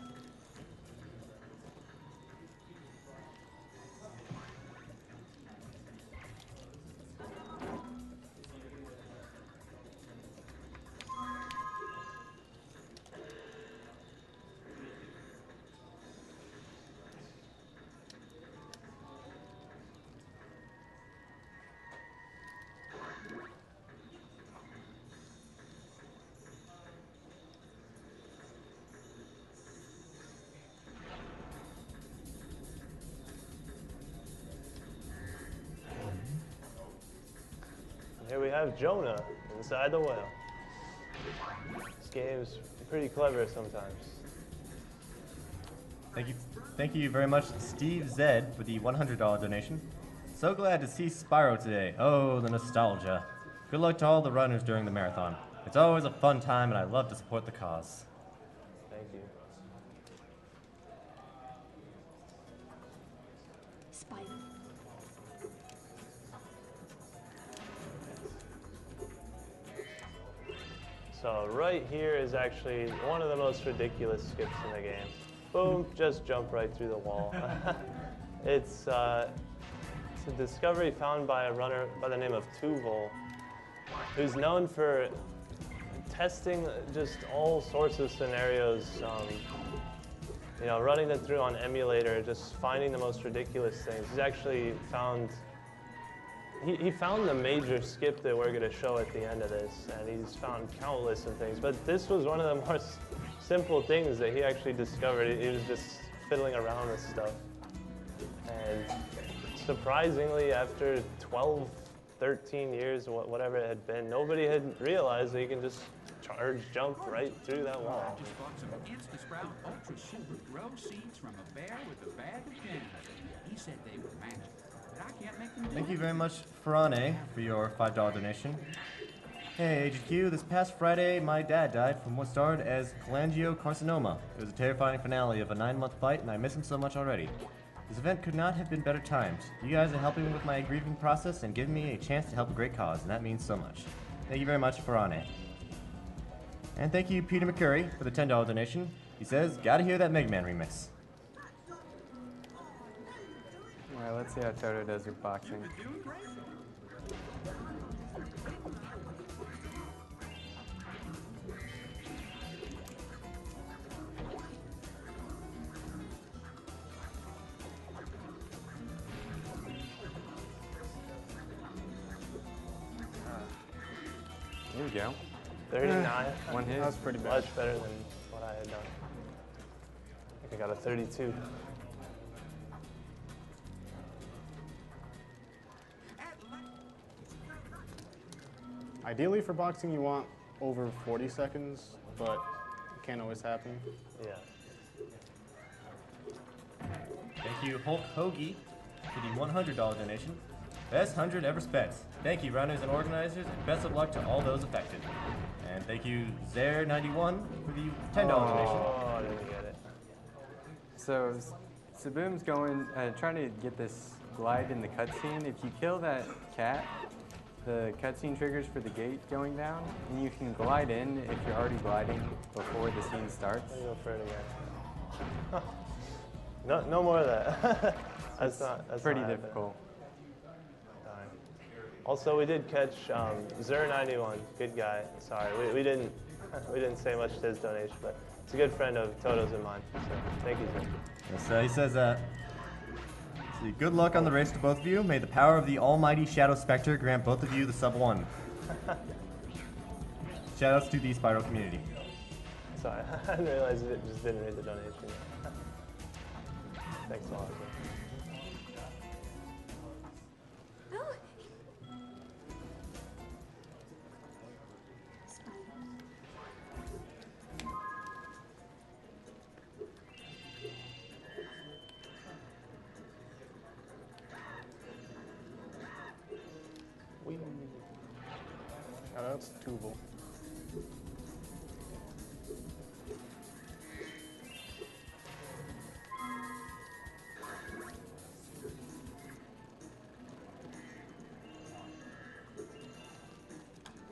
Here we have Jonah inside the whale. This game's pretty clever sometimes. Thank you very much, Steve Zed, for the $100 donation. So glad to see Spyro today. Oh, the nostalgia. Good luck to all the runners during the marathon. It's always a fun time, and I love to support the cause. Thank you. Spyro. So right here is actually one of the most ridiculous skips in the game. Boom, just jump right through the wall. It's a discovery found by a runner by the name of Tuval, who's known for testing just all sorts of scenarios, you know, running them through on emulator, just finding the most ridiculous things. He's actually found, he found the major skip that we're going to show at the end of this, and he's found countless of things. But this was one of the more simple things that he actually discovered. He was just fiddling around with stuff. And surprisingly, after 12, 13 years, whatever it had been, nobody had realized that you can just charge jump right through that wall. I just bought some Insta-Sprout Ultra Super Grow seeds from a bear with a bag of peanuts. He said they were magic, but I can't make them do Thank you it. very much, Farane, for your $5 donation. Hey, AGDQ, this past Friday, my dad died from what started as cholangiocarcinoma. It was a terrifying finale of a 9-month fight, and I miss him so much already. This event could not have been better timed. You guys are helping me with my grieving process and giving me a chance to help a great cause, and that means so much. Thank you very much, Farane. And thank you, Peter McCurry, for the $10 donation. He says, gotta hear that Mega Man remix. All right, let's see how Toto does with boxing. Doing great. Here we go. 39. One hit. That's pretty bad. Much better than what I had done. I think I got a 32. Ideally for boxing, you want over 40 seconds, but it can't always happen. Yeah. Thank you, Hulk Hoagie, for the $100 donation. Best 100 ever spent. Thank you, runners and organizers, and best of luck to all those affected. And thank you, Zaire91, for the $10 donation. Oh, I didn't get it. So, Saboom's going, trying to get this glide in the cutscene. If you kill that cat, the cutscene triggers for the gate going down, and you can glide in if you're already gliding before the scene starts. Let me go for it again. No more of that. That's Pretty not happening. difficult. Darn. Also, we did catch Zur91, good guy. Sorry, we didn't say much to his donation, but it's a good friend of Toto's and mine. So thank you, Zur. Yes, he says, see, good luck on the race to both of you. May the power of the almighty Shadow Spectre grant both of you the sub 1. Shoutouts to the Spyro community. Sorry, I didn't realize it just didn't read the donation. Thanks a lot. Zur. Oh. Spyro. Shoutouts to Tuval.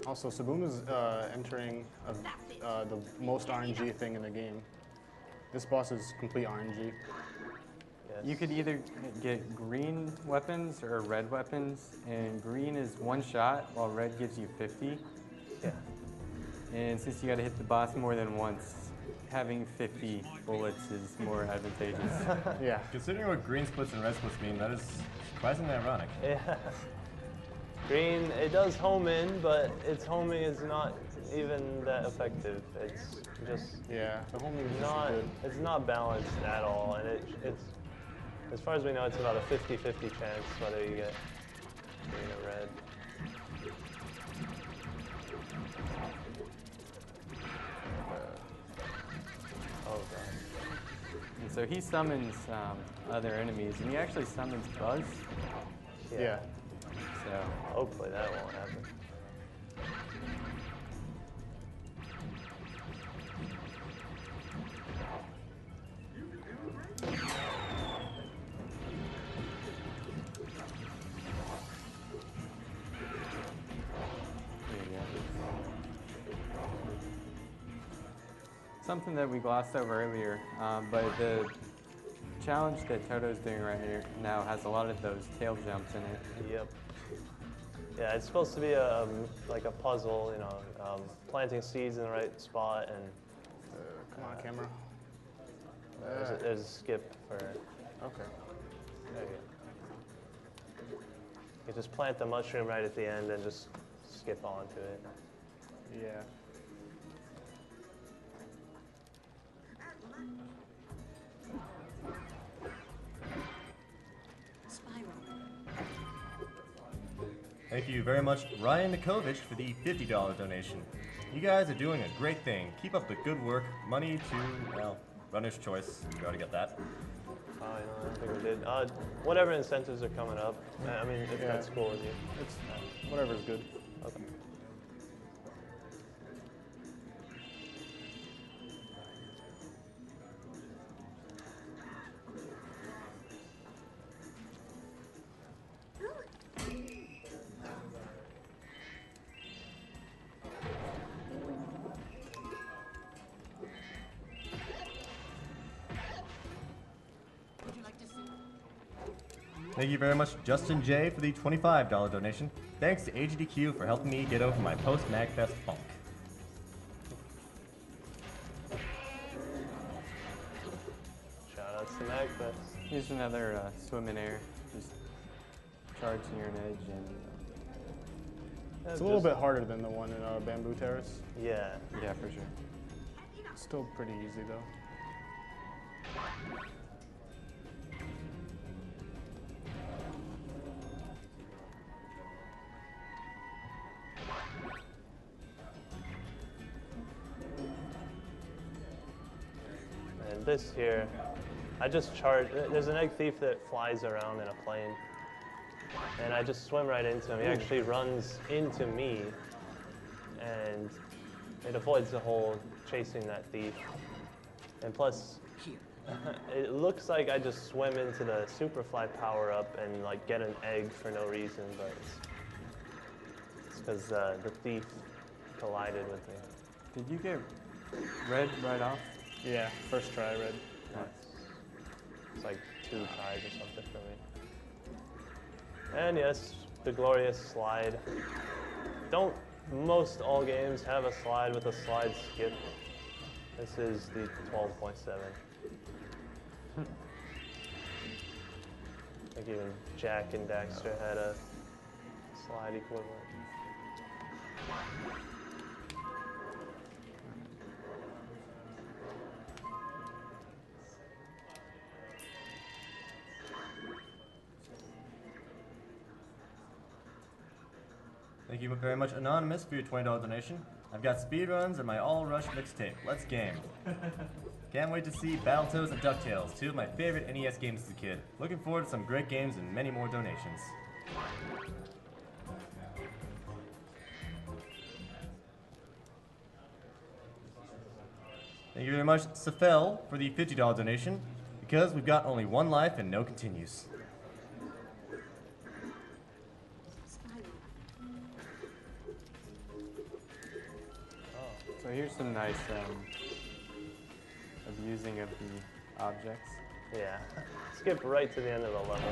Also, Saboom is entering the most RNG thing in the game. This boss is complete RNG. Yes. You could either get green weapons or red weapons, and green is one shot, while red gives you 50. Yeah. And since you got to hit the boss more than once, having 50 bullets is more advantageous. Yeah. Considering what green splits and red splits mean, that is surprisingly ironic. Yeah. Green, it does home in, but its homing is not even that effective. It's just Yeah, the homing is just not, good. it's not balanced at all, and it's, as far as we know, it's about a 50-50 chance whether you get green or red. Oh god. And so he summons other enemies, and he actually summons bugs. Yeah. So Hopefully that won't happen. there you go. Something that we glossed over earlier, but the challenge that Toto's doing right here now has a lot of those tail jumps in it. Yep. Yeah, it's supposed to be like a puzzle, you know, planting seeds in the right spot, and Come on, camera. there's a skip for. Okay. There you go. You just plant the mushroom right at the end and just skip onto it. Yeah. Spyro. Thank you very much, Ryan Nikovich, for the $50 donation. You guys are doing a great thing. Keep up the good work. Money to, well, runner's choice. You gotta get that. Oh, I don't think we did. Whatever incentives are coming up. I mean, if Yeah. that's cool with you. It's whatever's good. Okay. Would you like to see? Thank you very much, Justin J, for the $25 donation. Thanks to AGDQ for helping me get over my post-MagFest funk. Shout outs to MagFest. Here's another swim in air, just charge near an edge, and It's a little bit harder than the one in Bamboo Terrace. Yeah. yeah, for sure. Still pretty easy though. And this here, I just charge. There's an egg thief that flies around in a plane, and I just swim right into him. He actually runs into me, and it avoids the whole chasing that thief. And plus, it looks like I just swim into the Superfly power-up and like get an egg for no reason, but it's because the thief collided with me. Did you get red right off? Yeah, first try, red. It's like 2 tries or something for me. And yes, the glorious slide. Don't most all games have a slide with a slide skip? This is the 12.7. I think even Jack and Daxter had a slide equivalent. Thank you very much, Anonymous, for your $20 donation. I've got speedruns and my all-rush mixtape. Let's game. Can't wait to see Battletoads and DuckTales, 2 of my favorite NES games as a kid. Looking forward to some great games and many more donations. Thank you very much, Safel, for the $50 donation, because we've got only one life and no continues. Spyro. So here's some nice abusing of the objects. Yeah. Skip right to the end of the level.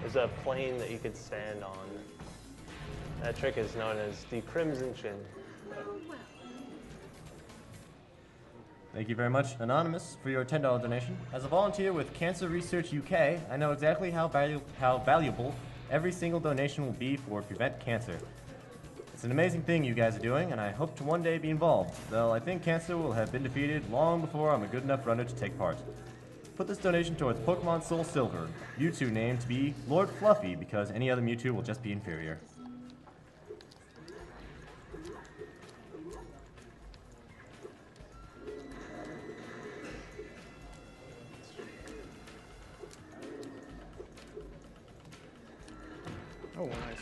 There's a plane that you could stand on. That trick is known as the Crimson Chin. Thank you very much, Anonymous, for your $10 donation. As a volunteer with Cancer Research UK, I know exactly how valuable every single donation will be for Prevent Cancer. It's an amazing thing you guys are doing, and I hope to one day be involved, though I think cancer will have been defeated long before I'm a good enough runner to take part. Put this donation towards Pokemon Soul Silver, Mewtwo named to be Lord Fluffy, because any other Mewtwo will just be inferior. Oh, nice.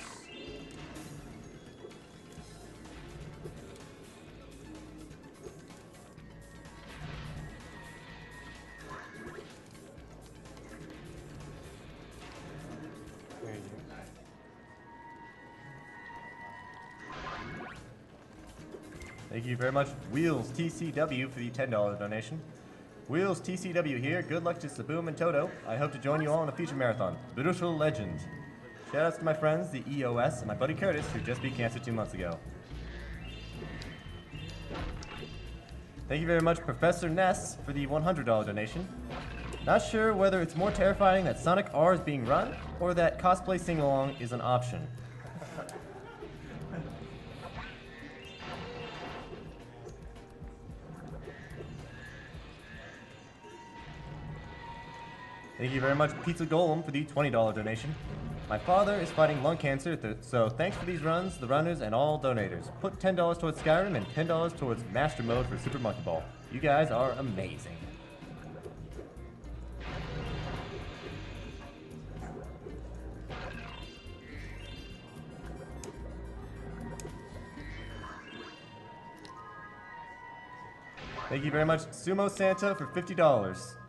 There you go. Thank you very much, Wheels TCW, for the $10 donation. Wheels TCW here. Good luck to Saboom and Toto. I hope to join you all in a future marathon. Brutal Legend. Shoutouts to my friends, the EOS, and my buddy Curtis, who just beat cancer 2 months ago. Thank you very much, Professor Ness, for the $100 donation. Not sure whether it's more terrifying that Sonic R is being run, or that cosplay sing-along is an option. Thank you very much, Pizza Golem, for the $20 donation. My father is fighting lung cancer, so thanks for these runs, the runners, and all donators. Put $10 towards Skyrim and $10 towards Master Mode for Super Monkey Ball. You guys are amazing. Thank you very much, Sumo Santa, for $50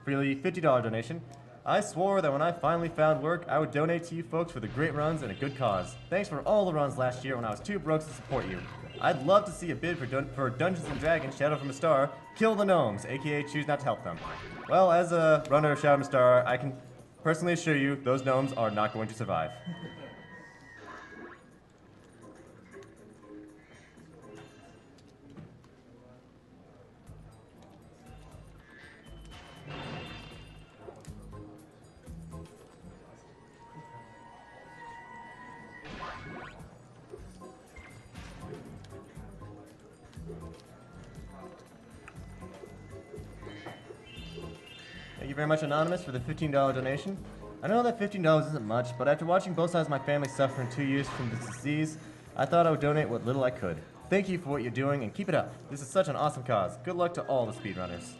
for the $50 donation. I swore that when I finally found work, I would donate to you folks for the great runs and a good cause. Thanks for all the runs last year when I was too broke to support you. I'd love to see a bid for Dungeons & Dragons Shadow from a Star, Kill the Gnomes, aka choose not to help them. Well, as a runner of Shadow from a Star, I can personally assure you those gnomes are not going to survive. Thank you very much, Anonymous, for the $15 donation. I know that $15 isn't much, but after watching both sides of my family suffer in 2 years from this disease, I thought I would donate what little I could. Thank you for what you're doing, and keep it up. This is such an awesome cause. Good luck to all the speedrunners.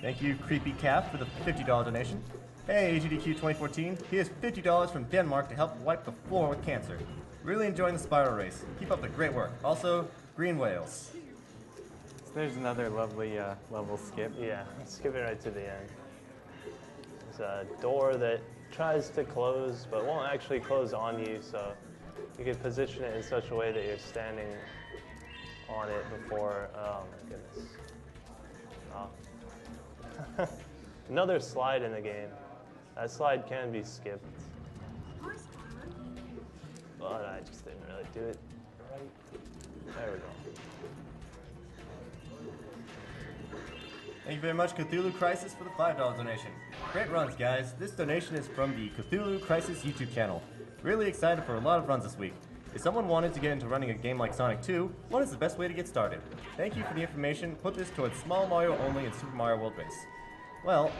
Thank you, Creepy Calf, for the $50 donation. Hey, AGDQ 2014, here's $50 from Denmark to help wipe the floor with cancer. Really enjoying the Spyro race. Keep up the great work. Also, green whales. So there's another lovely level skip. Yeah, skip it right to the end. There's a door that tries to close, but won't actually close on you, so you can position it in such a way that you're standing on it before, oh my goodness. Oh. Another slide in the game. That slide can be skipped, but I just didn't really do it right. There we go. Thank you very much, Cthulhu Crisis, for the $5 donation. Great runs, guys. This donation is from the Cthulhu Crisis YouTube channel. Really excited for a lot of runs this week. If someone wanted to get into running a game like Sonic 2, what is the best way to get started? Thank you for the information. Put this towards Small Mario only and Super Mario World Race. Well,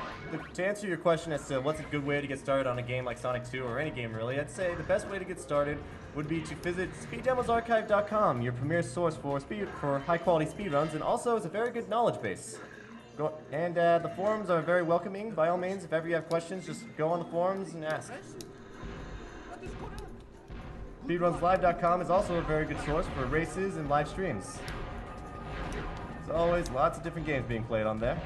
to answer your question as to what's a good way to get started on a game like Sonic 2 or any game really, I'd say the best way to get started would be to visit SpeedDemosArchive.com, your premier source for high-quality speedruns, and also it's a very good knowledge base. The forums are very welcoming. By all means, if ever you have questions, just go on the forums and ask. SpeedrunsLive.com is also a very good source for races and live streams. As always, lots of different games being played on there.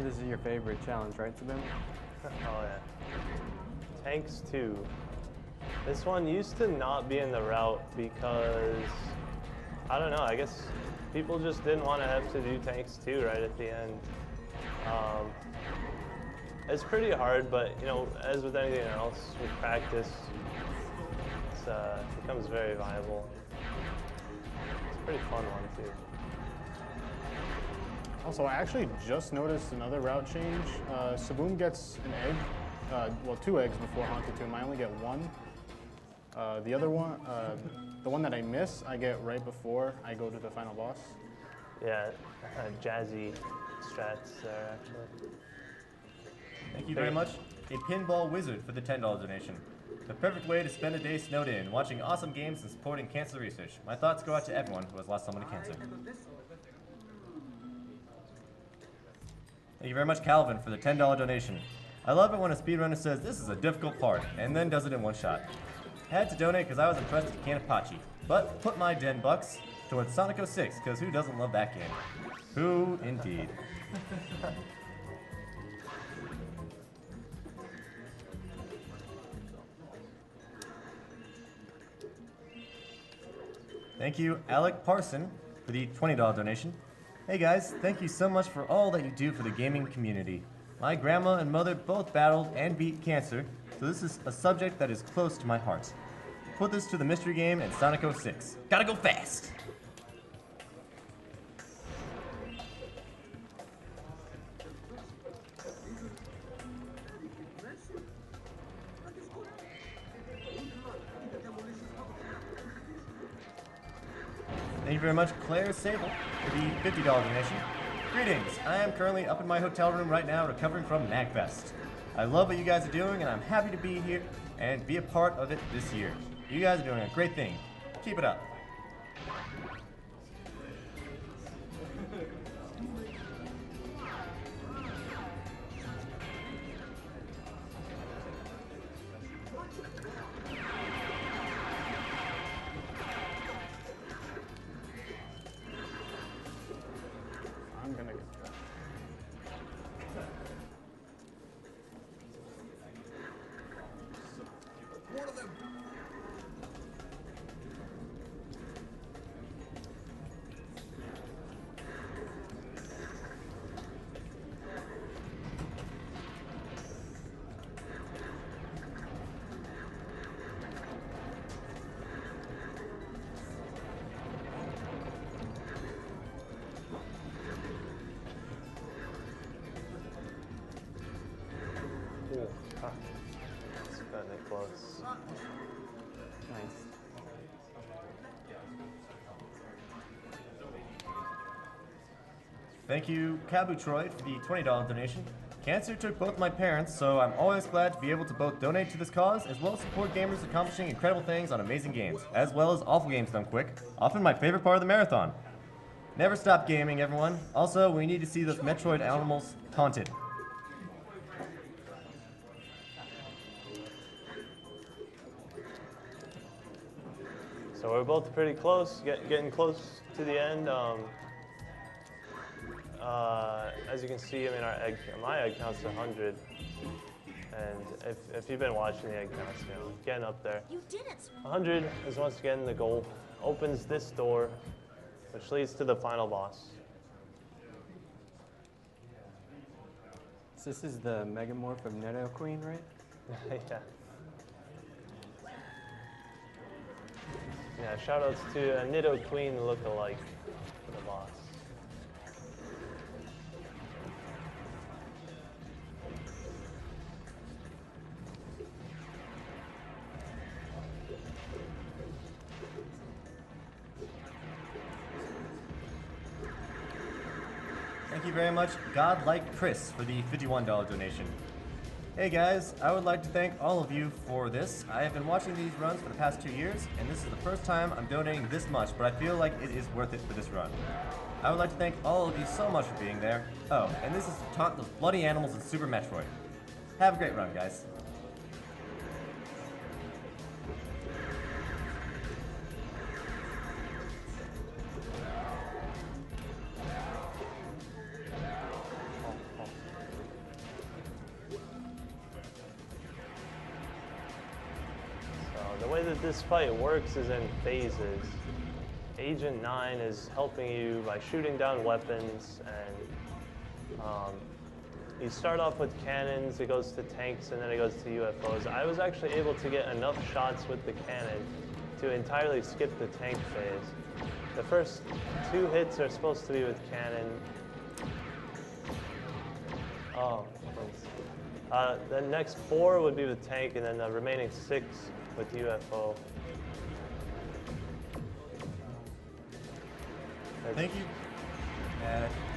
So this is your favorite challenge, right, Sabim? Oh yeah. Tanks 2. This one used to not be in the route because, I don't know, I guess people just didn't want to have to do Tanks 2 right at the end. It's pretty hard, but you know, as with anything else, with practice, it becomes very viable. It's a pretty fun one too. Also, I actually just noticed another route change. Saboom gets an egg, well, 2 eggs before Haunted Tomb. I only get 1. The other one, the one that I miss, I get right before I go to the final boss. Yeah, jazzy strats there actually. Thank you very much, a Pinball Wizard, for the $10 donation. The perfect way to spend a day snowed in, watching awesome games and supporting cancer research. My thoughts go out to everyone who has lost someone to cancer. Thank you very much, Calvin, for the $10 donation. I love it when a speedrunner says this is a difficult part, and then does it in one shot. I had to donate because I was impressed with Kanapachi, but put my $10 towards Sonic 06, because who doesn't love that game? Who, indeed. Thank you, Alec Parson, for the $20 donation. Hey guys, thank you so much for all that you do for the gaming community. My grandma and mother both battled and beat cancer, so this is a subject that is close to my heart. Put this to the mystery game and Sonic 06. Gotta go fast! Thank you very much, Claire Sable, for the $50 donation. Greetings, I am currently up in my hotel room right now recovering from MagFest. I love what you guys are doing and I'm happy to be here and be a part of it this year. You guys are doing a great thing. Keep it up. I'm gonna get that. Ooh, ah, it's kinda close. Nice. Thank you, Cabutroid, for the $20 donation. Cancer took both my parents, so I'm always glad to be able to both donate to this cause, as well as support gamers accomplishing incredible things on amazing games, as well as awful games done quick, often my favorite part of the marathon. Never stop gaming, everyone. Also, we need to see those Metroid animals haunted. So we're both pretty close, getting close to the end. As you can see, I mean, my egg count's 100. And if you've been watching the egg counts, you know, getting up there. You did it! 100 is once again the goal. Opens this door, which leads to the final boss. So this is the Megamorph of Netto Queen, right? Yeah. Yeah, shoutouts to a Nitto Queen look-alike for the boss. Thank you very much, Godlike Chris, for the $51 donation. Hey guys, I would like to thank all of you for this. I have been watching these runs for the past 2 years, and this is the first time I'm donating this much, but I feel like it is worth it for this run. I would like to thank all of you so much for being there. Oh, and this is to taunt those bloody animals in Super Metroid. Have a great run, guys. that this fight works is in phases. Agent 9 is helping you by shooting down weapons, and you start off with cannons, it goes to tanks, and then it goes to UFOs. I was actually able to get enough shots with the cannon to entirely skip the tank phase. The first 2 hits are supposed to be with cannon. Oh, thanks. The next 4 would be with tank, and then the remaining 6 with UFO. Thank you.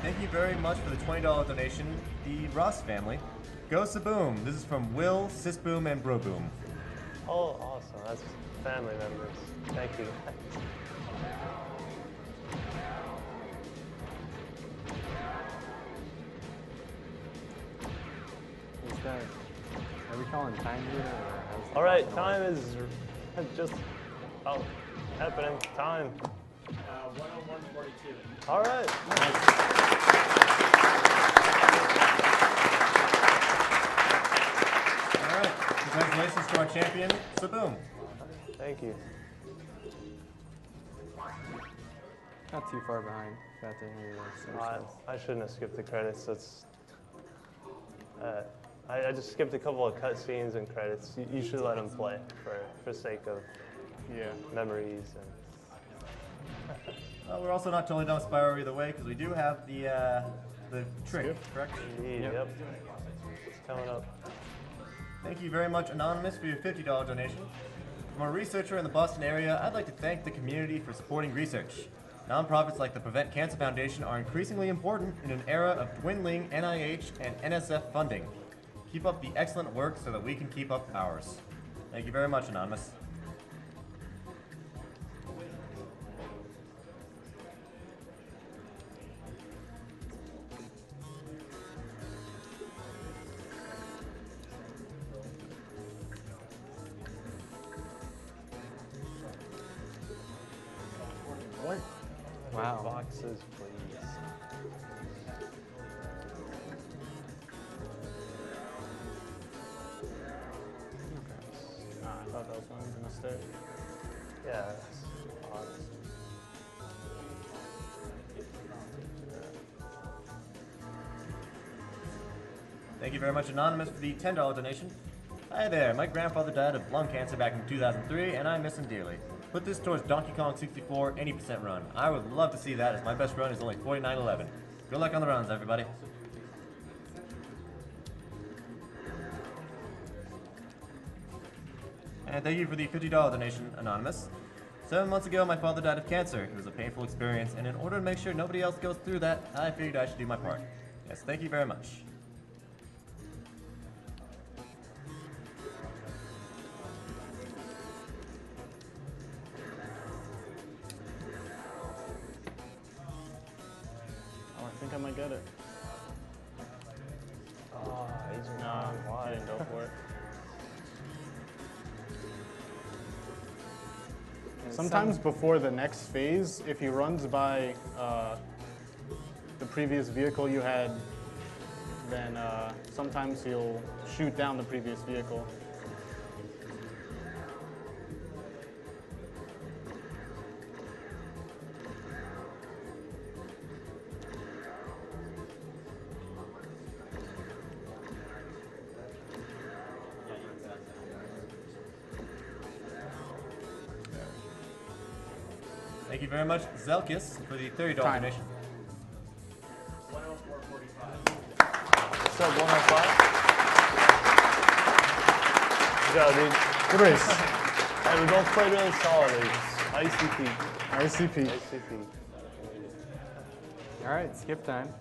Thank you very much for the $20 donation, the Ross family. Go Saboom. This is from Will, Sisboom, and Broboom. Oh, awesome. That's family members. Thank you. Is that, are we calling time here? Or how's the All right, clock time going? is just happening. Time. 101:42. All right. All right. Congratulations to our champion, Saboom. Thank you. Not too far behind. Got to hear I shouldn't have skipped the credits. That's. I just skipped a couple of cutscenes and credits. You should let them play for sake of memories and. We're also not totally done with Spyro either way, because we do have the trick, correct? Indeed, yep. It's coming up. Thank you very much, Anonymous, for your $50 donation. From a researcher in the Boston area, I'd like to thank the community for supporting research. Nonprofits like the Prevent Cancer Foundation are increasingly important in an era of dwindling NIH and NSF funding. Keep up the excellent work so that we can keep up ours. Thank you very much, Anonymous. Wow. Boxes, please. I thought that was one in the stairs. Yeah. That's odd. Thank you very much, Anonymous, for the $10 donation. Hi there, my grandfather died of lung cancer back in 2003, and I miss him dearly. Put this towards Donkey Kong 64 80% run. I would love to see that, as my best run is only 49.11. Good luck on the runs, everybody. And thank you for the $50 donation, Anonymous. 7 months ago, my father died of cancer. It was a painful experience, and in order to make sure nobody else goes through that, I figured I should do my part. Yes, thank you very much. Oh, I think I might get it. Oh, Agent Nah, 9, why? I didn't go for it. Sometimes before the next phase, if he runs by the previous vehicle you had, then sometimes he'll shoot down the previous vehicle. Thank you very much, Zelkis, for the $30 Time. donation. 104:45. What's up, 105? Good job, dude. Good race. Hey, we both played really solid. ICP. ICP. ICP. All right, skip time.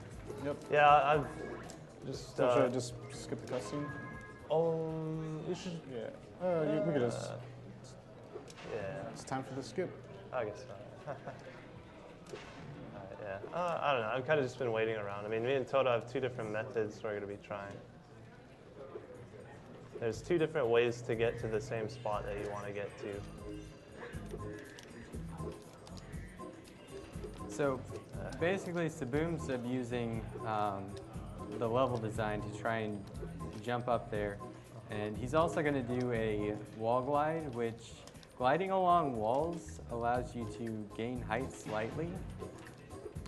Yep. Yeah, I've just. So should I just skip the cutscene? You should. Yeah. We could just. Yeah, It's time for the skip. I guess so. Yeah. I don't know. I've kind of just been waiting around. I mean, me and Toto have 2 different methods we're going to be trying. There's 2 different ways to get to the same spot that you want to get to. So basically, Saboom's abusing the level design to try and jump up there. And he's also going to do a wall glide, which Gliding along walls allows you to gain height slightly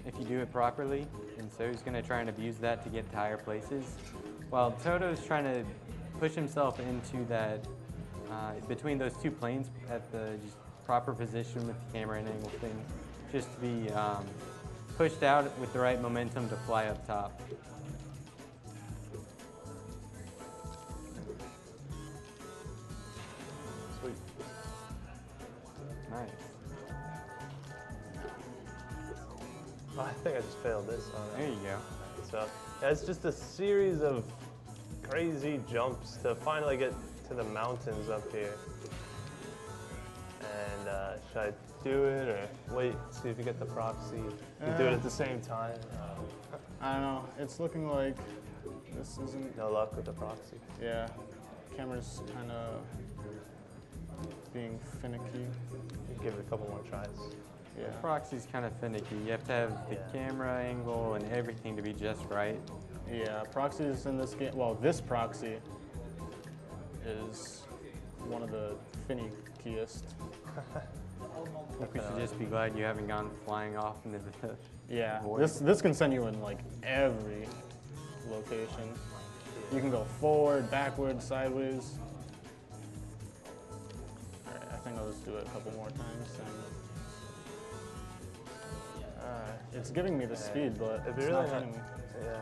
if you do it properly, and so he's going to try and abuse that to get to higher places, while Toto's trying to push himself into that, between those two planes at the just proper position with the camera and angle thing, just to be pushed out with the right momentum to fly up top. Sweet. Nice. Oh, I think I just failed this one. There you go. So yeah, it's just a series of crazy jumps to finally get to the mountains up here. And should I do it or wait, see if you get the proxy? You do it at the same time. I don't know. It's looking like this isn't. No luck with the proxy. Yeah, camera's kind of being finicky. You give it a couple more tries. Yeah. Proxy's kind of finicky. You have to have the camera angle and everything to be just right. Yeah, proxies in this game. Well, this proxy is one of the finickiest. I think we should just be glad you haven't gone flying off into the Yeah, void. this can send you in like every location. You can go forward, backwards, sideways. All right, I think I'll just do it a couple more times. It's giving me the speed, but It'd be it's really not hitting me. Yeah.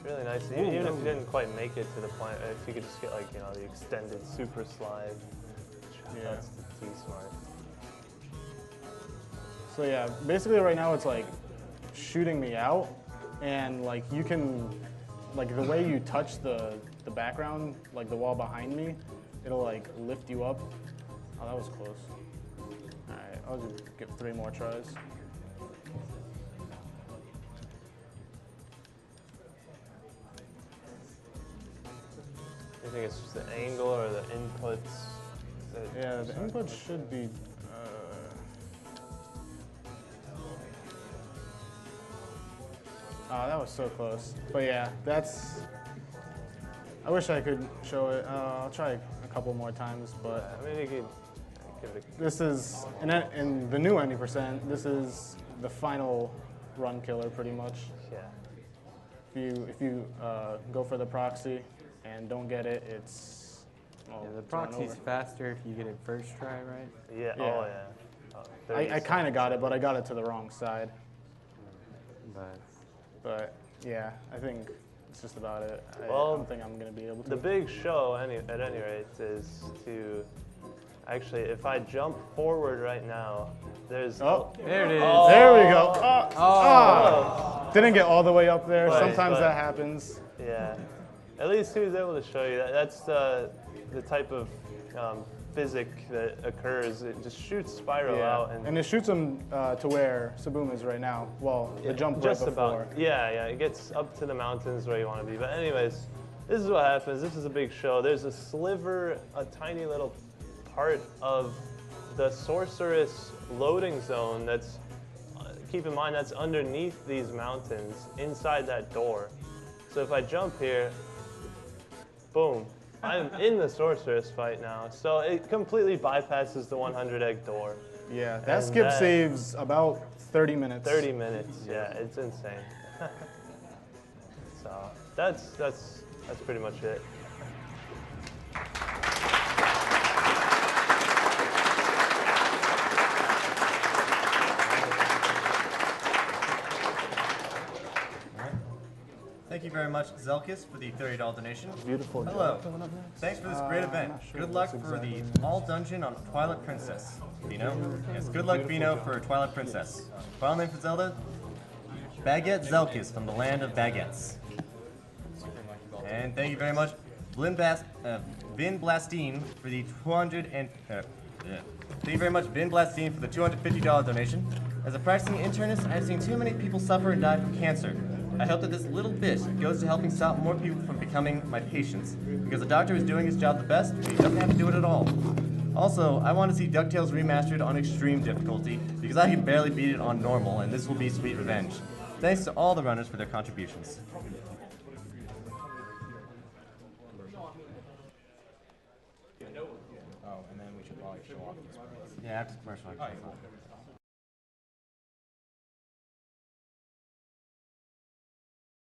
Really nice. Even if you didn't quite make it to the point, if you could just get like, the extended super slide. Yeah. That's the T-Smart. So yeah, basically right now it's like shooting me out, and like you can, like the way you touch the background, like the wall behind me, it'll like lift you up. Oh, that was close. All right, I'll just give 3 more tries. You think it's just the angle or the inputs? Yeah, the input should be. Oh, that was so close. But yeah, that's. I wish I could show it. I'll try a couple more times, but I mean, you could give it this is in the new 90%. This is the final run killer, pretty much. yeah. If you go for the proxy and don't get it, it's. Well, Yeah, the it's run proxy's over. faster if you get it first try, right? Yeah. Yeah. Oh yeah. Oh, 30 I kind of got it, but I got it to the wrong side. But Yeah, I think it's just about it. I Well, don't think I'm going to be able to. The big show, at any rate, is to actually, if I jump forward right now, there's. Oh, there it is. there we go. Oh, Oh. didn't get all the way up there. But- Sometimes but- that happens. Yeah. At least he was able to show you that. That's the type of physic that occurs. It just shoots Spyro out. And it shoots him to where Saboom is right now. Well, the jump just right before. about. Yeah. It gets up to the mountains where you want to be. But anyways, this is what happens. This is a big show. There's a sliver, a tiny little part of the sorceress loading zone that's, keep in mind, that's underneath these mountains, inside that door. So if I jump here, boom, I'm in the sorceress fight now. So it completely bypasses the 100 egg door. Yeah, that And skip that- saves about 30 minutes. 30 minutes, yeah, it's insane. So that's pretty much it. Thank you very much, Zelkis, for the $30 donation. Beautiful. Hello. Thanks for this great event. not sure Good luck what's for the exactly All Dungeon on Twilight Princess. Bino? Yes, good luck, Bino, for Twilight Princess. Final name for Zelda? Baguette Zelkis from the land of baguettes. And thank you very much, Vin Blastine, for the Thank you very much, Vin Blastine, for the $250 donation. As a practicing internist, I've seen too many people suffer and die from cancer. I hope that this little bit goes to helping stop more people from becoming my patients, because the doctor is doing his job the best, and he doesn't have to do it at all. Also, I want to see DuckTales remastered on extreme difficulty, because I can barely beat it on normal, and this will be sweet revenge. Thanks to all the runners for their contributions. Oh, and then we should Yeah, after commercial. Actually.